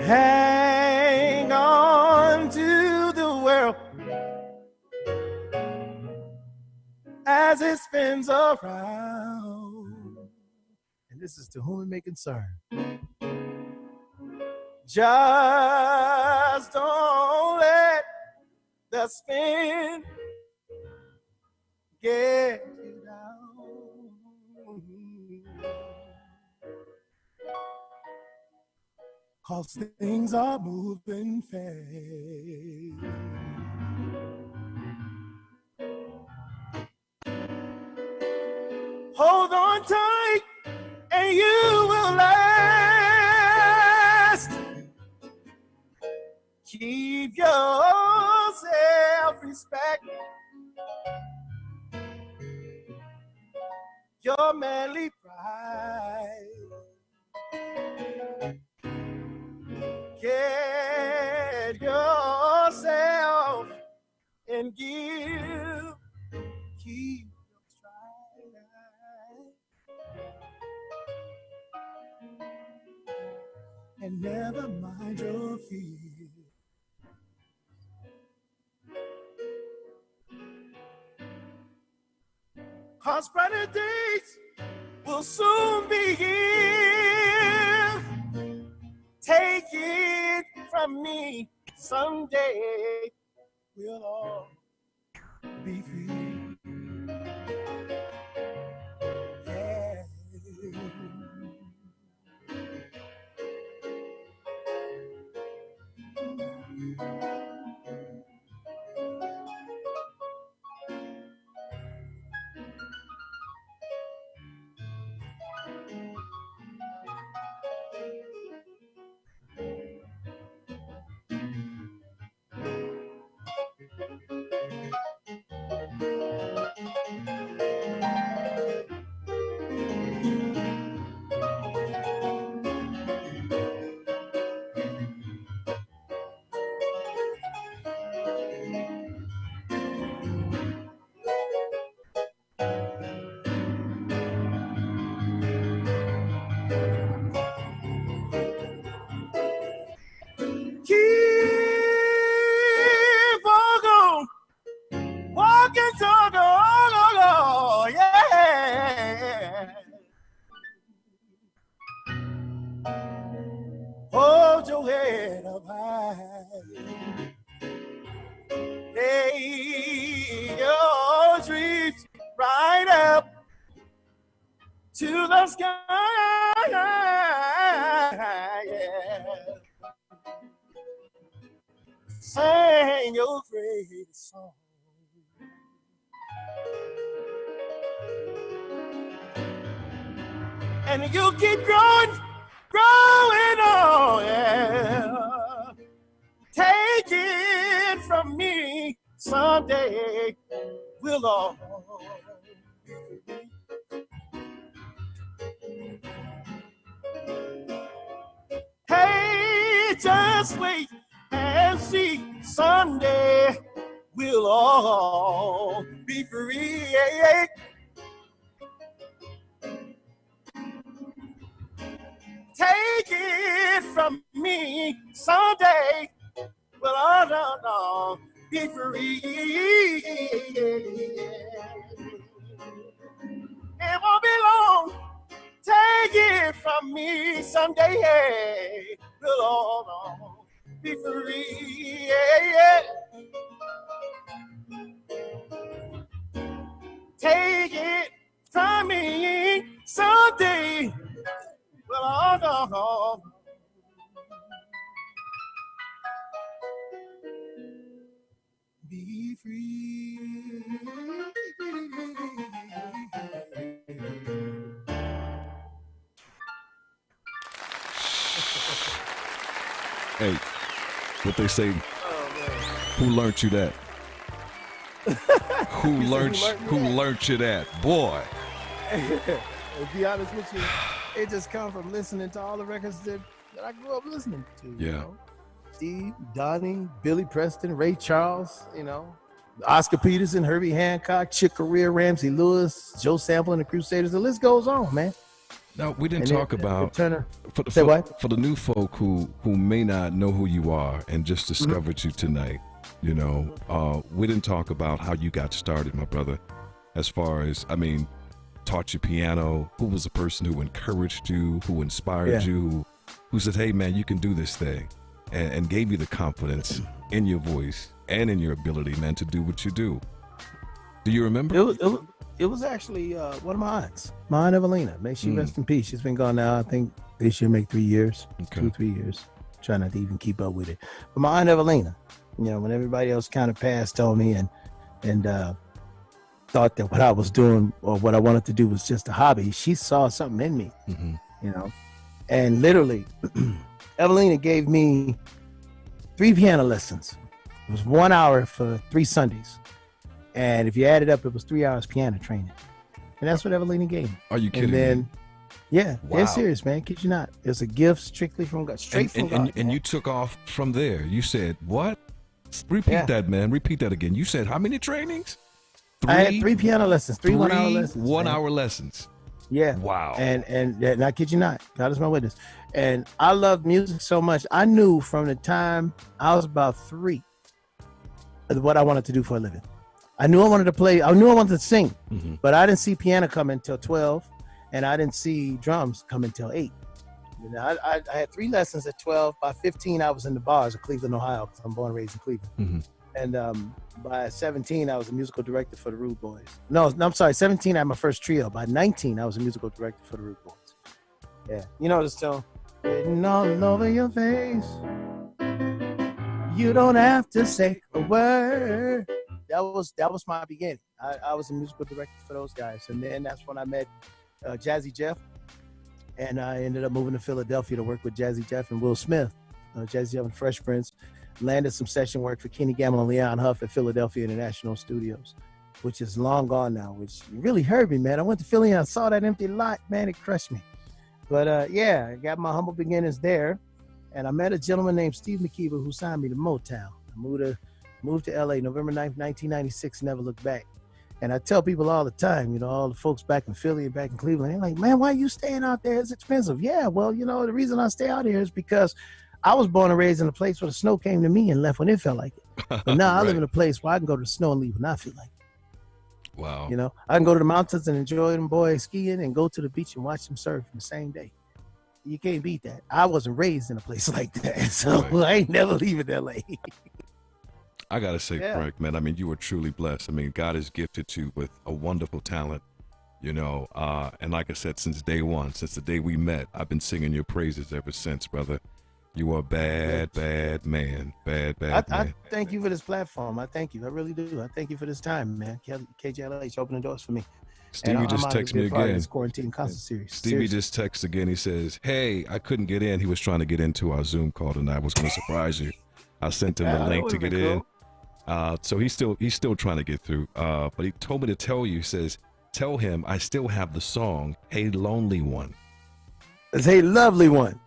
Hang on to the world as it spins around. And this is to whom it may concern. Just don't let the spin get you down. 'Cause things are moving fast. Hold on tight and you will last. Keep your self-respect, your manly pride. Get yourself and give. Keep your stride and never mind your fear. 'Cause brighter days will soon be here. Take it from me, someday we'll all be free. Yeah. Keep on going, walking, talking, oh, yeah. Hold your head up high. Lay your dreams right up to the sky. Yeah. Sing your greatest song. And you keep growing, growing on, yeah. Take it from me, someday we'll all hey, just wait and to see someday we'll all be free. Take it from me someday we'll all be free. It won't be long. Take it from me someday. Hey, we'll all be free. Take it from me someday. We'll all be free. Hey, what they say, who learned you that? Who learned you that? Boy. To be honest with you, it just come from listening to all the records that I grew up listening to. Yeah. You know? Steve, Donnie, Billy Preston, Ray Charles, you know, Oscar Peterson, Herbie Hancock, Chick Corea, Ramsey Lewis, Joe Sample and the Crusaders. The list goes on, man. No, we didn't talk about Turner. For the new folk who may not know who you are and just discovered you tonight. You know, we didn't talk about how you got started, my brother. As far as, I mean, taught you piano. Who was the person who encouraged you, who inspired you, who said, "Hey, man, you can do this thing," and gave you the confidence in your voice and in your ability, man, to do what you do. Do you remember? It was actually one of my aunts, my Aunt Evelina. May she rest in peace. She's been gone now, I think this year make 3 years, 2-3 years. Trying not to even keep up with it. But my Aunt Evelina, you know, when everybody else kind of passed on me and thought that what I was doing or what I wanted to do was just a hobby, she saw something in me, you know. And literally, Evelina gave me 3 piano lessons. It was 1 hour for 3 Sundays. And if you add it up, it was 3 hours piano training. And that's what Evelina gave me. Are you kidding and then, me? Yeah, Wow. dead serious, man. Kid you not. It's a gift strictly from God, straight from God. And you took off from there. You said, what? Repeat that, man. Repeat that again. You said how many trainings? I had 3 piano lessons, 3 1 hour lessons. 1 hour lessons. Yeah. Wow. And I kid you not. God is my witness. And I loved music so much. I knew from the time I was about 3 what I wanted to do for a living. I knew I wanted to play. I knew I wanted to sing, but I didn't see piano come until 12, and I didn't see drums come until 8. You know, I had 3 lessons at 12. By 15, I was in the bars of Cleveland, Ohio, because I'm born and raised in Cleveland. And by 17, I was a musical director for the Rude Boys. No, I'm sorry. 17, I had my first trio. By 19, I was a musical director for the Rude Boys. Yeah, you know this tune. Written all over your face. You don't have to say a word. That was my beginning. I was a musical director for those guys, and then that's when I met Jazzy Jeff, and I ended up moving to Philadelphia to work with Jazzy Jeff and Will Smith. Jazzy Jeff and Fresh Prince landed some session work for Kenny Gamble and Leon Huff at Philadelphia International Studios, which is long gone now, which really hurt me, man. I went to Philly and I saw that empty lot, man. It crushed me. But yeah, I got my humble beginnings there, and I met a gentleman named Steve McKeever who signed me to Motown. I moved to LA November 9th, 1996, never looked back. And I tell people all the time, you know, all the folks back in Philly and back in Cleveland, they're like, man, why are you staying out there? It's expensive. Yeah, well, you know, the reason I stay out here is because I was born and raised in a place where the snow came to me and left when it felt like it. But now I live in a place where I can go to the snow and leave when I feel like it. Wow. You know, I can go to the mountains and enjoy them boys skiing and go to the beach and watch them surf in the same day. You can't beat that. I wasn't raised in a place like that, so I ain't never leaving LA. I gotta say, Frank, man, I mean, you were truly blessed. I mean, God has gifted you with a wonderful talent, you know, and like I said, since day one, since the day we met, I've been singing your praises ever since, brother. You are a bad man. Bad man. I thank you for this platform. I thank you. I really do. I thank you for this time, man. KJLH opening doors for me. Stevie just texted me again. This Quarantine Concert Series. Stevie just texted again. He says, hey, I couldn't get in. He was trying to get into our Zoom call tonight. I was going to surprise you. I sent him the link to get in. So he's still trying to get through. But he told me to tell you, he says, tell him I still have the song, Hey Lonely One. It's Hey Lovely One.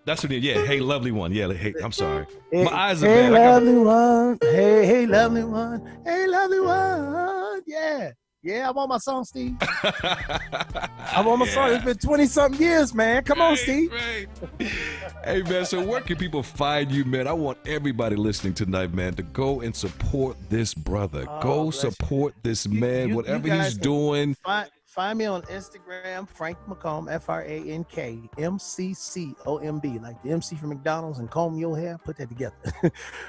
That's what it is. Yeah, hey, lovely one. Yeah, hey, I'm sorry. Hey, My eyes are hey, bad. lovely one. Hey, lovely one. Hey, lovely one. Yeah. Yeah, I'm on my song, Steve. I'm on my song. It's been 20-something years, man. Come on, Steve. Right. Hey, man, so where can people find you, man? I want everybody listening tonight, man, to go and support this brother. Go support this man, whatever he's doing. Find me on Instagram, Frank McComb, FrankMcComb, like the MC from McDonald's and comb your hair. Put that together.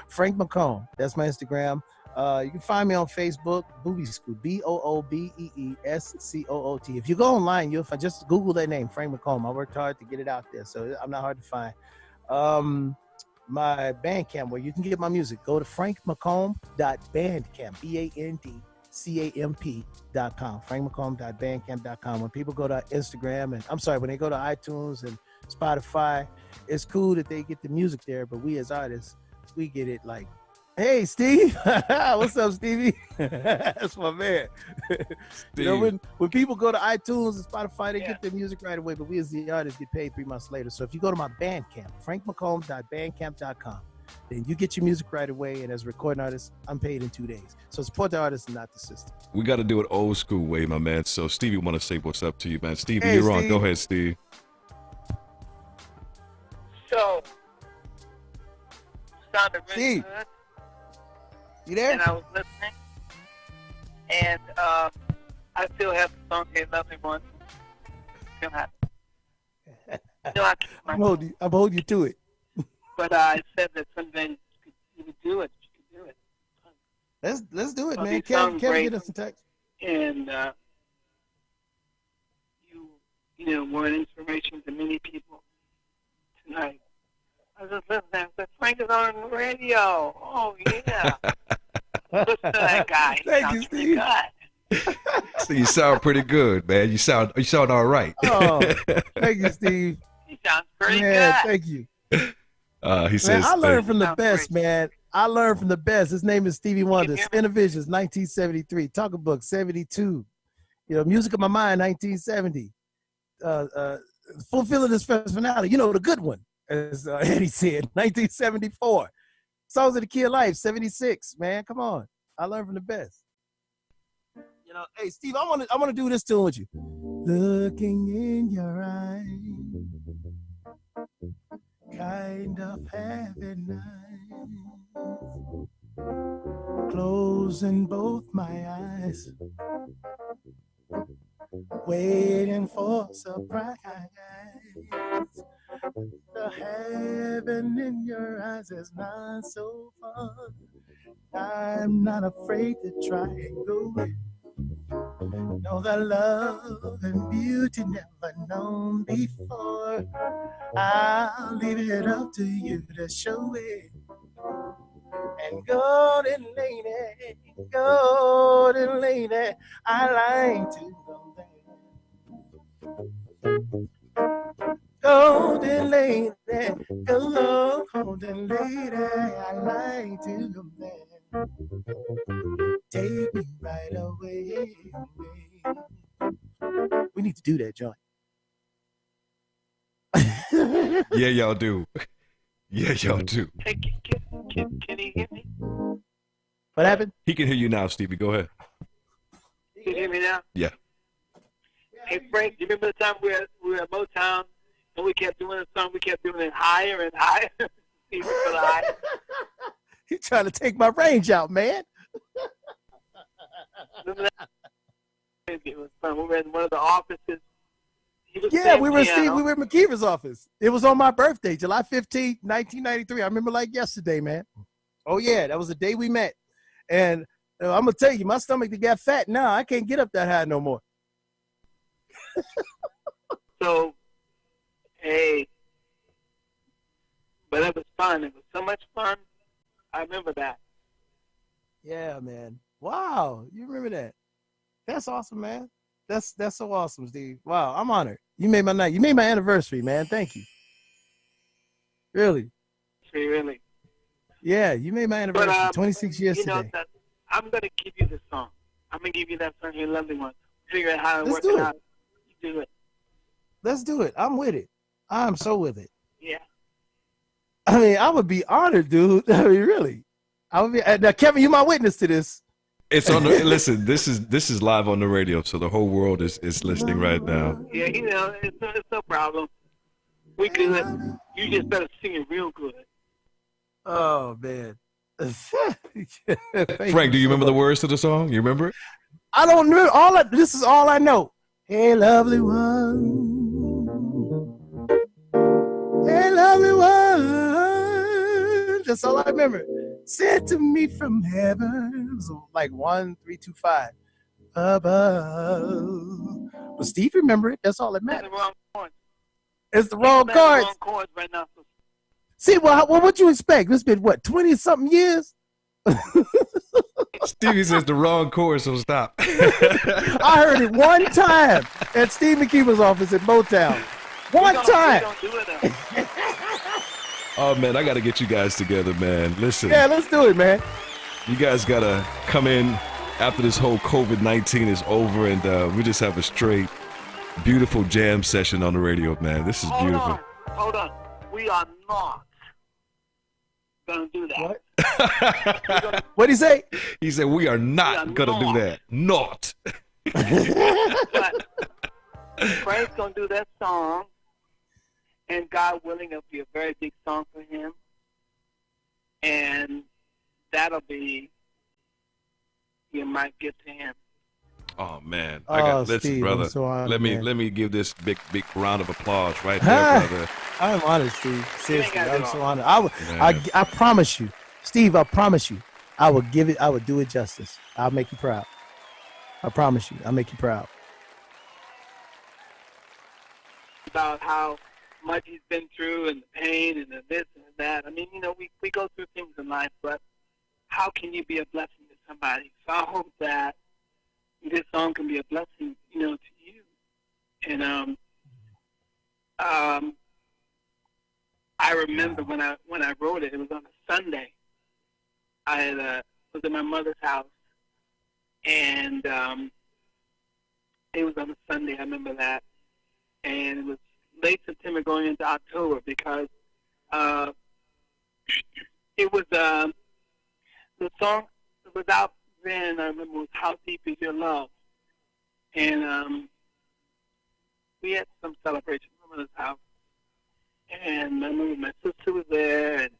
Frank McComb. That's my Instagram. You can find me on Facebook, Booby Scoot, BOOBEESCOOT. If you go online, you'll find, just Google that name, Frank McComb. I worked hard to get it out there, so I'm not hard to find. My Bandcamp, where you can get my music, go to frankmccomb.bandcamp, BANDCAMP.com, frankmccomb.bandcamp.com. When people go to Instagram when they go to iTunes and Spotify, it's cool that they get the music there, but we as artists, we get it like, hey, Steve. What's up, Stevie? That's my man. You know, when people go to iTunes and Spotify, they get their music right away, but we as the artists get paid 3 months later. So if you go to my Bandcamp, frankmccomb.bandcamp.com, then you get your music right away, and as a recording artist, I'm paid in 2 days. So support the artist and not the system. We got to do it old school way, my man. So Stevie want to say what's up to you, man. Stevie, hey, you're Steve. on. Go ahead, Steve. So, sounded really Steve. good. You there? And I was listening, and I still have the song "Hey Lovely One." Still have I'm holding you to it. But I said that someday you would do it. You could do it. Let's do it, Well, man. these Kevin, sound get us in text. And you know, were an inspiration to many people tonight. I was just listening. I said, Frank is on the radio. Oh yeah. Listen to that guy. Thank you, Steve. So you sound pretty good, man. You sound all right. Oh, thank you, Steve. He sounds pretty good. Thank you. He says, I learned from the best, man. I learned from the best. His name is Stevie Wonder. Innovisions, 1973. Talking Book, 72. You know, Music of My Mind, 1970. Fulfilling This First Finale. You know, the good one, as Eddie said, 1974. Songs of the Key of Life, 76. Man, come on. I learned from the best. You know, hey, Steve, I want to do this tune with you. Looking in your eyes, kind of heaven eyes, closing both my eyes, waiting for surprise. The heaven in your eyes is not so far. I'm not afraid to try and go in. Know that love and beauty never known before. I'll leave it up to you to show it. And golden lady, I like to go there. Golden lady, golden lady, I like to go there. Take me right away. We need to do that, John. Yeah, y'all do. Yeah, y'all do. Hey, can he hear me? What happened? He can hear you now, Stevie. Go ahead. Can you hear me now? Yeah. Hey, Frank, you remember the time we were at Motown and we kept doing a song, we kept doing it higher and higher? Even for the high. He's trying to take my range out, man. It was fun. We were in one of the offices. Yeah, we were in McKeever's office. It was on my birthday, July 15th, 1993. I remember like yesterday, man. Oh, yeah, that was the day we met. And I'm going to tell you, my stomach got fat now. I can't get up that high no more. So, hey, but it was fun. It was so much fun. I remember that. Yeah, man. Wow, you remember that? That's awesome, man. That's so awesome, Steve. Wow, I'm honored. You made my night. You made my anniversary, man. Thank you. Really? Really? Yeah, you made my anniversary. 26 years today. Today. I'm going to give you the song. I'm going to give you that song, Your Lovely One. Figure out how to work do it it. out. You do it. Let's do it. I'm with it. I'm so with it. Yeah. I mean, I would be honored, dude. I mean, really. I would be. Now, Kevin, you my witness to this. It's on the listen. This is live on the radio, so the whole world is listening right now. Yeah, it's no problem. We good. You just better sing it real good. Oh man. Frank, do you remember the words to the song? You remember it? I don't know. This is all I know. Hey, lovely one. Hey, lovely one. That's all I remember. Sent to me from heaven. It was like 1, 3, 2, 5. Above. But Steve, remember it. That's all that matters. It's the wrong chords. The wrong chords right now. See, well, what you expect? It's been, what, 20-something years? Stevie says the wrong chorus, so stop. I heard it one time at Steve McKeever's office in Motown. One time. Oh, man, I got to get you guys together, man. Listen. Yeah, let's do it, man. You guys got to come in after this whole COVID-19 is over, and we just have a straight, beautiful jam session on the radio, man. This is beautiful. Hold on. We are not going to do that. What? What'd he say? He said, we are not going to do that. Not. But Frank's going to do that song, and God willing, it'll be a very big song for him. And that'll be my gift to him. Oh man, listen, Steve, brother. So honored, let me give this big round of applause right there, brother. I'm honored, Steve. Seriously, I'm so honored. I promise you, Steve. I promise you, I will give it. I will do it justice. I'll make you proud. I promise you, I'll make you proud. About how much he's been through and the pain and the this and that. I mean, we go through things in life, but how can you be a blessing to somebody? So I hope that this song can be a blessing, to you. And I remember when I wrote it, it was on a Sunday. I was at my mother's house, and it was on a Sunday. I remember that, and it was late September going into October because it was the song was out then. I remember it was "How Deep Is Your Love," and we had some celebration at my mother's house, and I remember my sister was there, and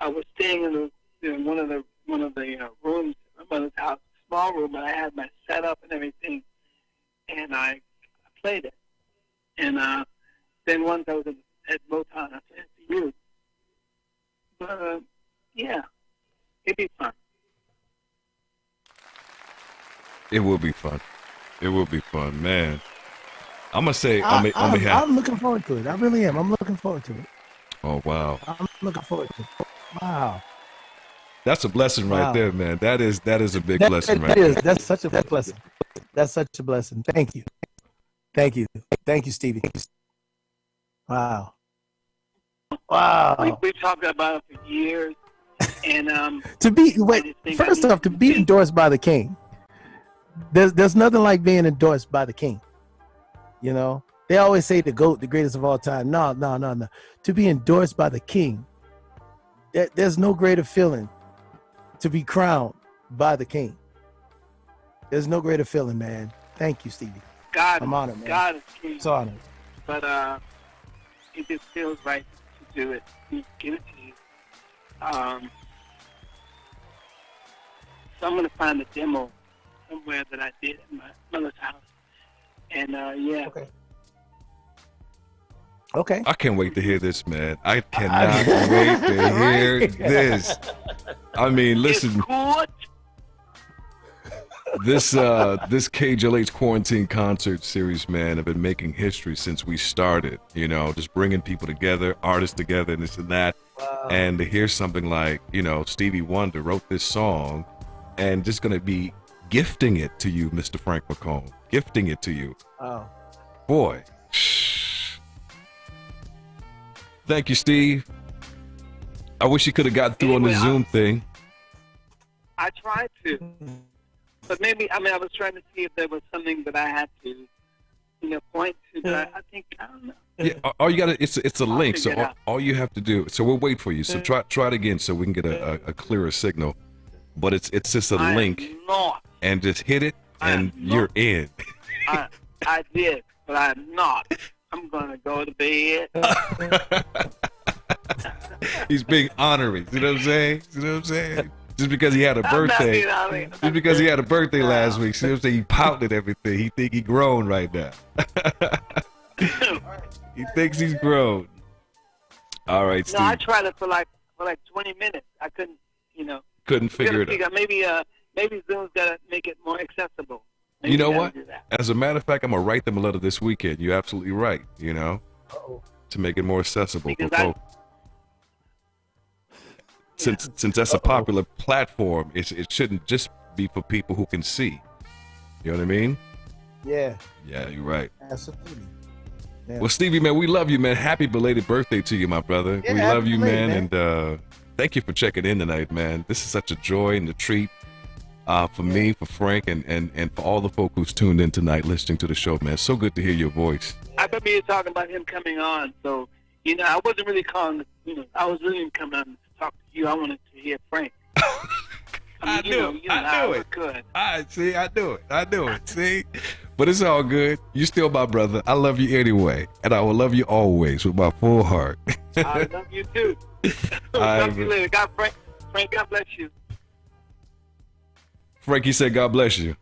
I was staying in one of the rooms at my mother's house, small room, but I had my setup and everything, and I played it. And then once I was at Motown, I said to you, but yeah, it'd be fun. It will be fun. It will be fun, man. I'm gonna say I'm looking forward to it. I really am. I'm looking forward to it. Oh wow. I'm looking forward to it. Wow. That's a blessing right there, man. That is a big blessing right there. That's such a blessing. That's such a blessing. Thank you. Thank you. Thank you, Stevie. Wow. Wow. We've talked about it for years. And first off, to be endorsed by the king. There's nothing like being endorsed by the king. They always say the GOAT, the greatest of all time. No. To be endorsed by the king, there's no greater feeling to be crowned by the king. There's no greater feeling, man. Thank you, Stevie. I'm honored, man. God is king. It's honored. But it just feels right to do it. Give it to you. So I'm going to find a demo somewhere that I did in my mother's house. And yeah. Okay. I can't wait to hear this, man. I cannot wait to hear this. I mean, listen. This KJLH Quarantine Concert Series, man, have been making history since we started. Just bringing people together, artists together, and this and that. Wow. And to hear something like, Stevie Wonder wrote this song, and just gonna be gifting it to you, Mr. Frank McComb, gifting it to you. Oh, boy. Thank you, Steve. I wish you could have gotten through on the Zoom thing. I tried to. But maybe, I was trying to see if there was something that I had to point to. But I think I don't know. Yeah, all you got to it's a link. figure it So out. all you have to do. So we'll wait for you. So try it again so we can get a clearer signal. But it's just a I am link, not. and just hit it, and you're in. I did, but I'm not. I'm gonna go to bed. He's being honorary. You know what I'm saying? You know what I'm saying? Just because he had a birthday. Just because he had a birthday last week. See what I'm saying? He pouted everything. He think he grown right now. He thinks he's grown. All right, Steve. No, I tried it for like 20 minutes. I couldn't, Couldn't figure it out. Maybe Zoom's gotta make it more accessible. Maybe You know gotta what? do that. As a matter of fact, I'm gonna write them a letter this weekend. You're absolutely right. To make it more accessible for folks. Since that's a popular platform, it shouldn't just be for people who can see. You know what I mean? Yeah. Yeah, you're right. Absolutely. Yeah. Well, Stevie, man, we love you, man. Happy belated birthday to you, my brother. Yeah, we love you, happy man, belated, and thank you for checking in tonight, man. This is such a joy and a treat for me, for Frank, and for all the folk who's tuned in tonight listening to the show, man. So good to hear your voice. I remember you talking about him coming on, so I wasn't really calling. I was really coming on to talk to you. I wanted to hear Frank. I knew it. I knew it. Good. I knew it. See, but it's all good. You still my brother. I love you anyway, and I will love you always with my full heart. I love you too. Talk to you later. Frank, God bless you. Frankie said, "God bless you."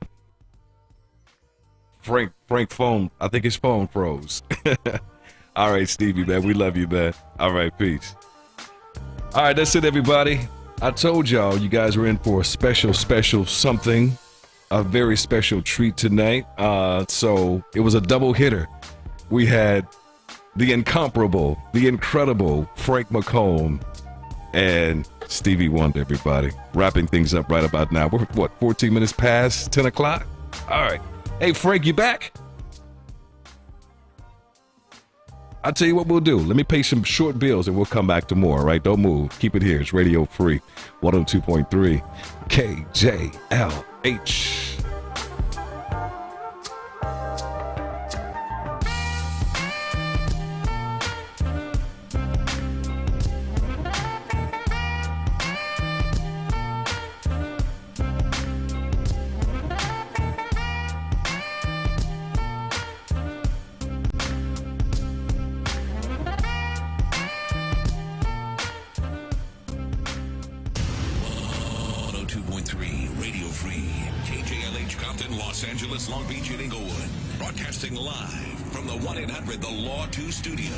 Frank phone. I think his phone froze. All right, Stevie, man. We love you, man. All right, peace. All right, that's it, everybody. I told y'all you guys were in for a special something, a very special treat tonight. So it was a double hitter. We had the incomparable, the incredible Frank McComb and Stevie Wonder, everybody. Wrapping things up right about now. We're, 14 minutes past 10 o'clock? All right. Hey, Frank, you back? I'll tell you what we'll do. Let me pay some short bills and we'll come back to more, all right? Don't move. Keep it here. It's Radio Free 102.3 KJLH. Los Angeles, Long Beach, and Inglewood. Broadcasting live from the 1-800 The Law 2 studio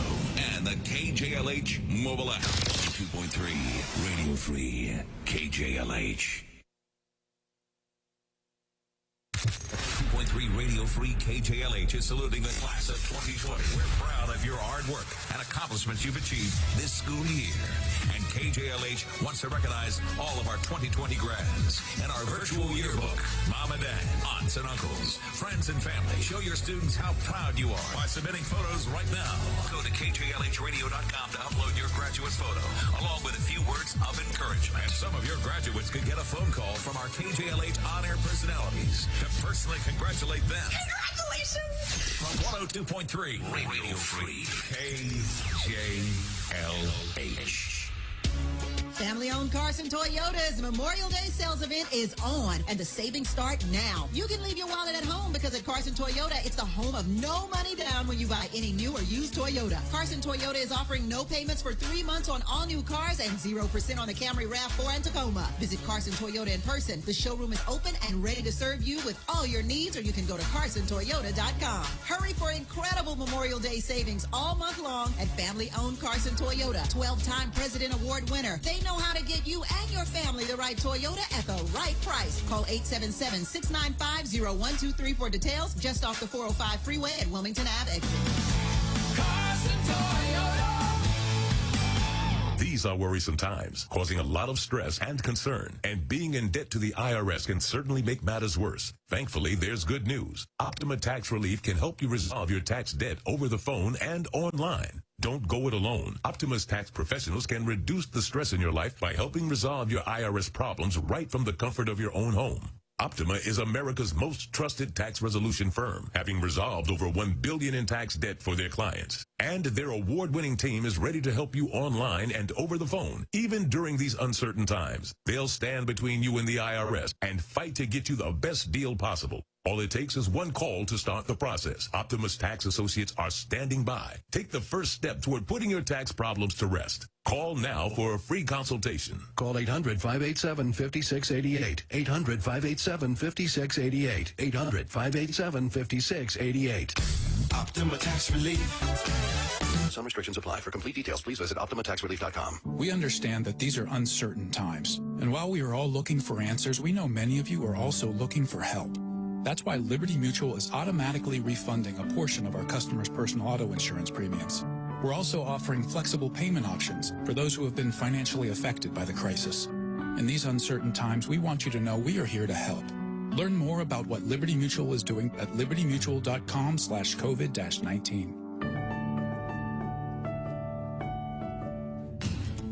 and the KJLH mobile app. 2.3 Radio Free KJLH. 2.3 Radio Free KJLH is saluting the class of 2020. We're proud of your hard work and accomplishments you've achieved this school year. And KJLH wants to recognize all of our 2020 grads in our virtual yearbook. Mom and dad, aunts and uncles, friends and family. Show your students how proud you are by submitting photos right now. Go to KJLHradio.com to upload your graduate's photo, along with a few words of encouragement. And some of your graduates could get a phone call from our KJLH on-air personalities to personally congratulate them. Congratulations! From 102.3 Radio Free KJLH. Family-owned Carson Toyota's Memorial Day sales event is on, and the savings start now. You can leave your wallet at home because at Carson Toyota, it's the home of no money down when you buy any new or used Toyota. Carson Toyota is offering no payments for 3 months on all new cars and 0% on the Camry, RAV4, and Tacoma. Visit Carson Toyota in person. The showroom is open and ready to serve you with all your needs, or you can go to carsontoyota.com. Hurry for incredible Memorial Day savings all month long at family-owned Carson Toyota. 12-time President Award winner. They know how to get you and your family the right Toyota at the right price. Call 877-695-0123 for details. Just off the 405 freeway at Wilmington Ave exit. Carson Toyota. These are worrisome times, causing a lot of stress and concern. And being in debt to the IRS can certainly make matters worse. Thankfully, there's good news. Optima Tax Relief can help you resolve your tax debt over the phone and online. Don't go it alone. Optima's tax professionals can reduce the stress in your life by helping resolve your IRS problems right from the comfort of your own home. Optima is America's most trusted tax resolution firm, having resolved over $1 billion in tax debt for their clients. And their award-winning team is ready to help you online and over the phone, even during these uncertain times. They'll stand between you and the IRS and fight to get you the best deal possible. All it takes is one call to start the process. Optima's tax associates are standing by. Take the first step toward putting your tax problems to rest. Call now for a free consultation. Call 800-587-5688. 800-587-5688. 800-587-5688. Optima Tax Relief. Some restrictions apply. For complete details, please visit OptimaTaxRelief.com. We understand that these are uncertain times. And while we are all looking for answers, we know many of you are also looking for help. That's why Liberty Mutual is automatically refunding a portion of our customers' personal auto insurance premiums. We're also offering flexible payment options for those who have been financially affected by the crisis. In these uncertain times, we want you to know we are here to help. Learn more about what Liberty Mutual is doing at libertymutual.com/COVID-19.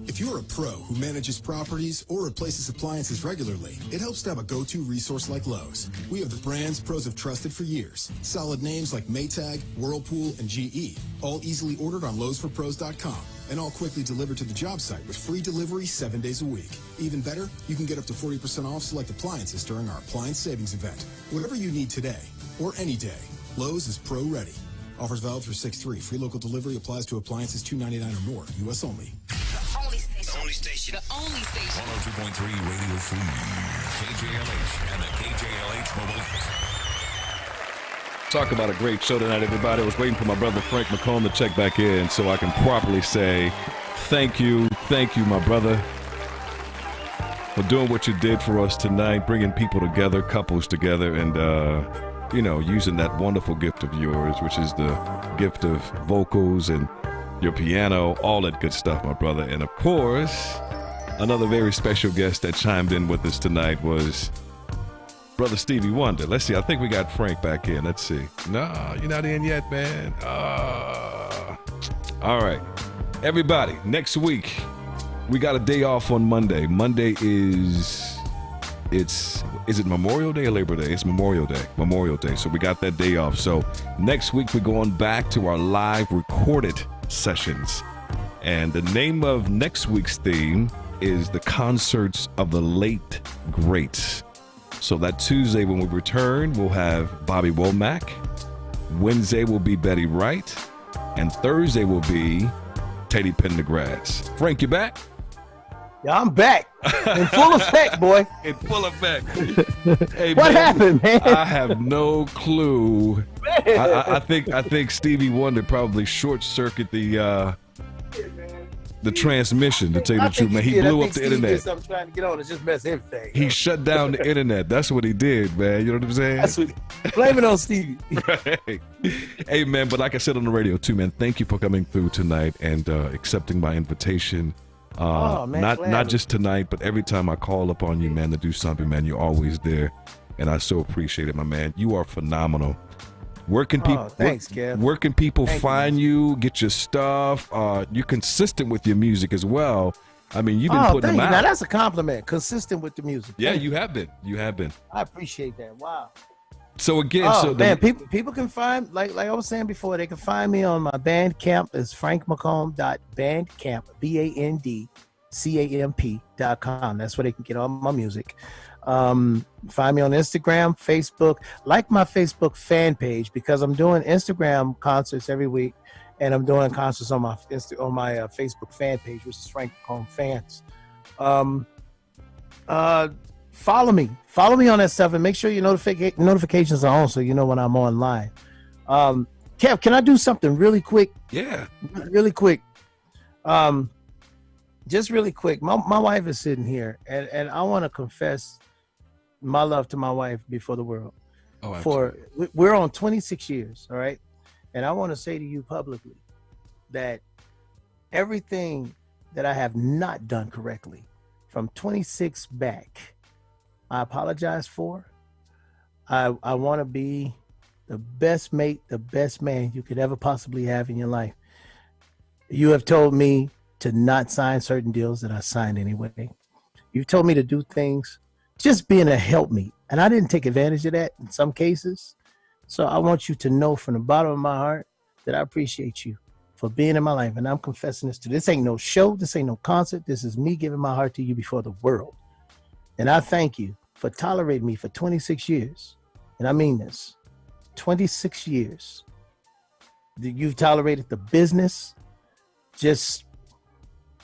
If you're a pro who manages properties or replaces appliances regularly, it helps to have a go-to resource like Lowe's. We have the brands pros have trusted for years. Solid names like Maytag, Whirlpool, and GE, all easily ordered on lowesforpros.com, and all quickly delivered to the job site with free delivery 7 days a week. Even better, you can get up to 40% off select appliances during our appliance savings event. Whatever you need today or any day, Lowe's is pro ready. Offers valid through 6/3. Free local delivery applies to appliances $2.99 or more. U.S. only. The only station. The only station. 102.3 Radio Free. KJLH and the KJLH mobile app. Talk about a great show tonight, everybody. I was waiting for my brother Frank McComb to check back in so I can properly say thank you, my brother, for doing what you did for us tonight, bringing people together, couples together, and using that wonderful gift of yours, which is the gift of vocals and your piano, all that good stuff, my brother. And of course, another very special guest that chimed in with us tonight was Brother Stevie Wonder. Let's see. I think we got Frank back in. Let's see. No, you're not in yet, man. All right. Everybody, next week, we got a day off on Monday. Monday is it Memorial Day or Labor Day? It's Memorial Day. So we got that day off. So next week, we're going back to our live recorded sessions. And the name of next week's theme is the concerts of the late greats. So that Tuesday when we return, we'll have Bobby Womack. Wednesday will be Betty Wright. And Thursday will be Teddy Pendergrass. Frank, you back? Yeah, I'm back. In full effect, boy. In full effect. Hey, what happened, man? I have no clue. I think Stevie Wonder probably short-circuited the transmission, to tell you the truth, man. He blew up the internet. I'm trying to get on and just mess everything. He shut down the internet. That's what he did, man. You know what I'm saying? That's what. Blame it on Stevie. Right. Hey, man, but like I said on the radio too, man, thank you for coming through tonight and accepting my invitation. Man, not just tonight, but every time I call upon you, man, to do something, man, you're always there, and I so appreciate it, my man. You are phenomenal. Where can people? Thanks, Kev. Where can people find you? Get your stuff. You're consistent with your music as well. I mean, you've been putting them out. Now that's a compliment. Consistent with the music. Yeah, you have been. You have been. I appreciate that. Wow. So again, people can find, like I was saying before, they can find me on my Bandcamp. It's frankmccomb.bandcamp, BANDCAMP.com. That's where they can get all my music. Find me on Instagram, Facebook. Like my Facebook fan page, because I'm doing Instagram concerts every week, and I'm doing concerts on my Facebook fan page, which is Frank McComb Fans. Follow me on that stuff, and make sure your notifications are on so you know when I'm online. Kev, can I do something really quick? Yeah. Really quick. Just really quick. My wife is sitting here, and I want to confess my love to my wife before the world. We're on 26 years, all right? And I want to say to you publicly that everything that I have not done correctly from 26 back, I apologize for. I want to be the best mate, the best man you could ever possibly have in your life. You have told me to not sign certain deals that I signed anyway. You've told me to do things, just being a helpmeet. And I didn't take advantage of that in some cases. So I want you to know from the bottom of my heart that I appreciate you for being in my life. And I'm confessing this to this ain't no show. This ain't no concert. This is me giving my heart to you before the world. And I thank you for tolerating me for 26 years. And I mean this, 26 years. You've tolerated the business, just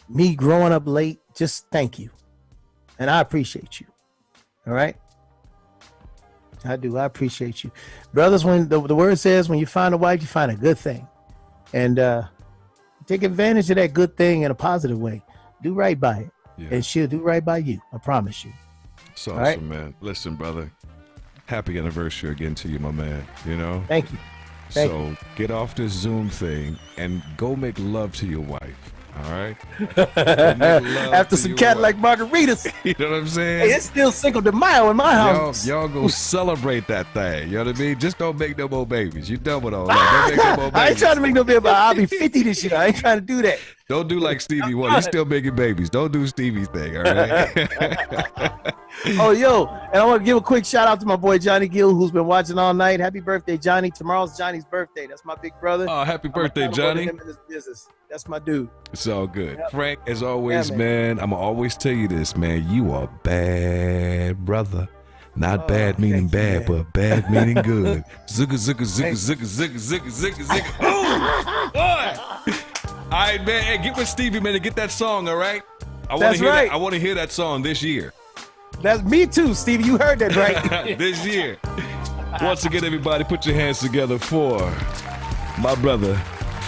me growing up late. Just thank you. And I appreciate you. All right. I do. I appreciate you. Brothers, when the word says, when you find a wife, you find a good thing. And take advantage of that good thing in a positive way. Do right by it. Yeah. And she'll do right by you. I promise you. It's awesome, man. Listen, brother. Happy anniversary again to you, my man. You know? Thank you. So get off this Zoom thing and go make love to your wife. All right. After some Cadillac margaritas. You know what I'm saying? Hey, it's still Cinco de Mayo in my house. Y'all go celebrate that thing. You know what I mean? Just don't make no more babies. You done with all that. Don't make no more babies. I ain't trying to make no baby. I'll be 50 this year. I ain't trying to do that. Don't do like Stevie Wonder. He's still making babies. Don't do Stevie's thing. All right. Oh, yo, and I want to give a quick shout out to my boy Johnny Gill, who's been watching all night. Happy birthday, Johnny. Tomorrow's Johnny's birthday. That's my big brother. Oh, happy birthday, Johnny. That's my dude. It's all good. Yep. Frank, as always, man, I'm going to always tell you this, man. You are bad, brother. Not bad meaning bad, but bad meaning good. Zugga, zugga, zugga, zugga, zugga, zugga, zugga, zugga. Oh, boy. All right, man. Hey, get with Stevie, man, and get that song, all right? I want to hear that song this year. That's me too, Stevie. You heard that right. This year. Once again, everybody, put your hands together for my brother,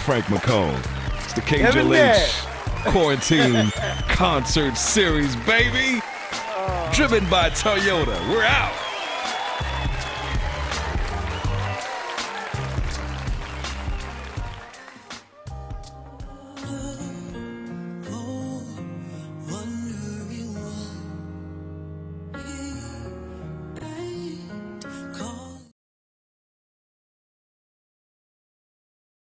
Frank McComb. It's the KJLH Quarantine Concert Series, baby. Driven by Toyota. We're out.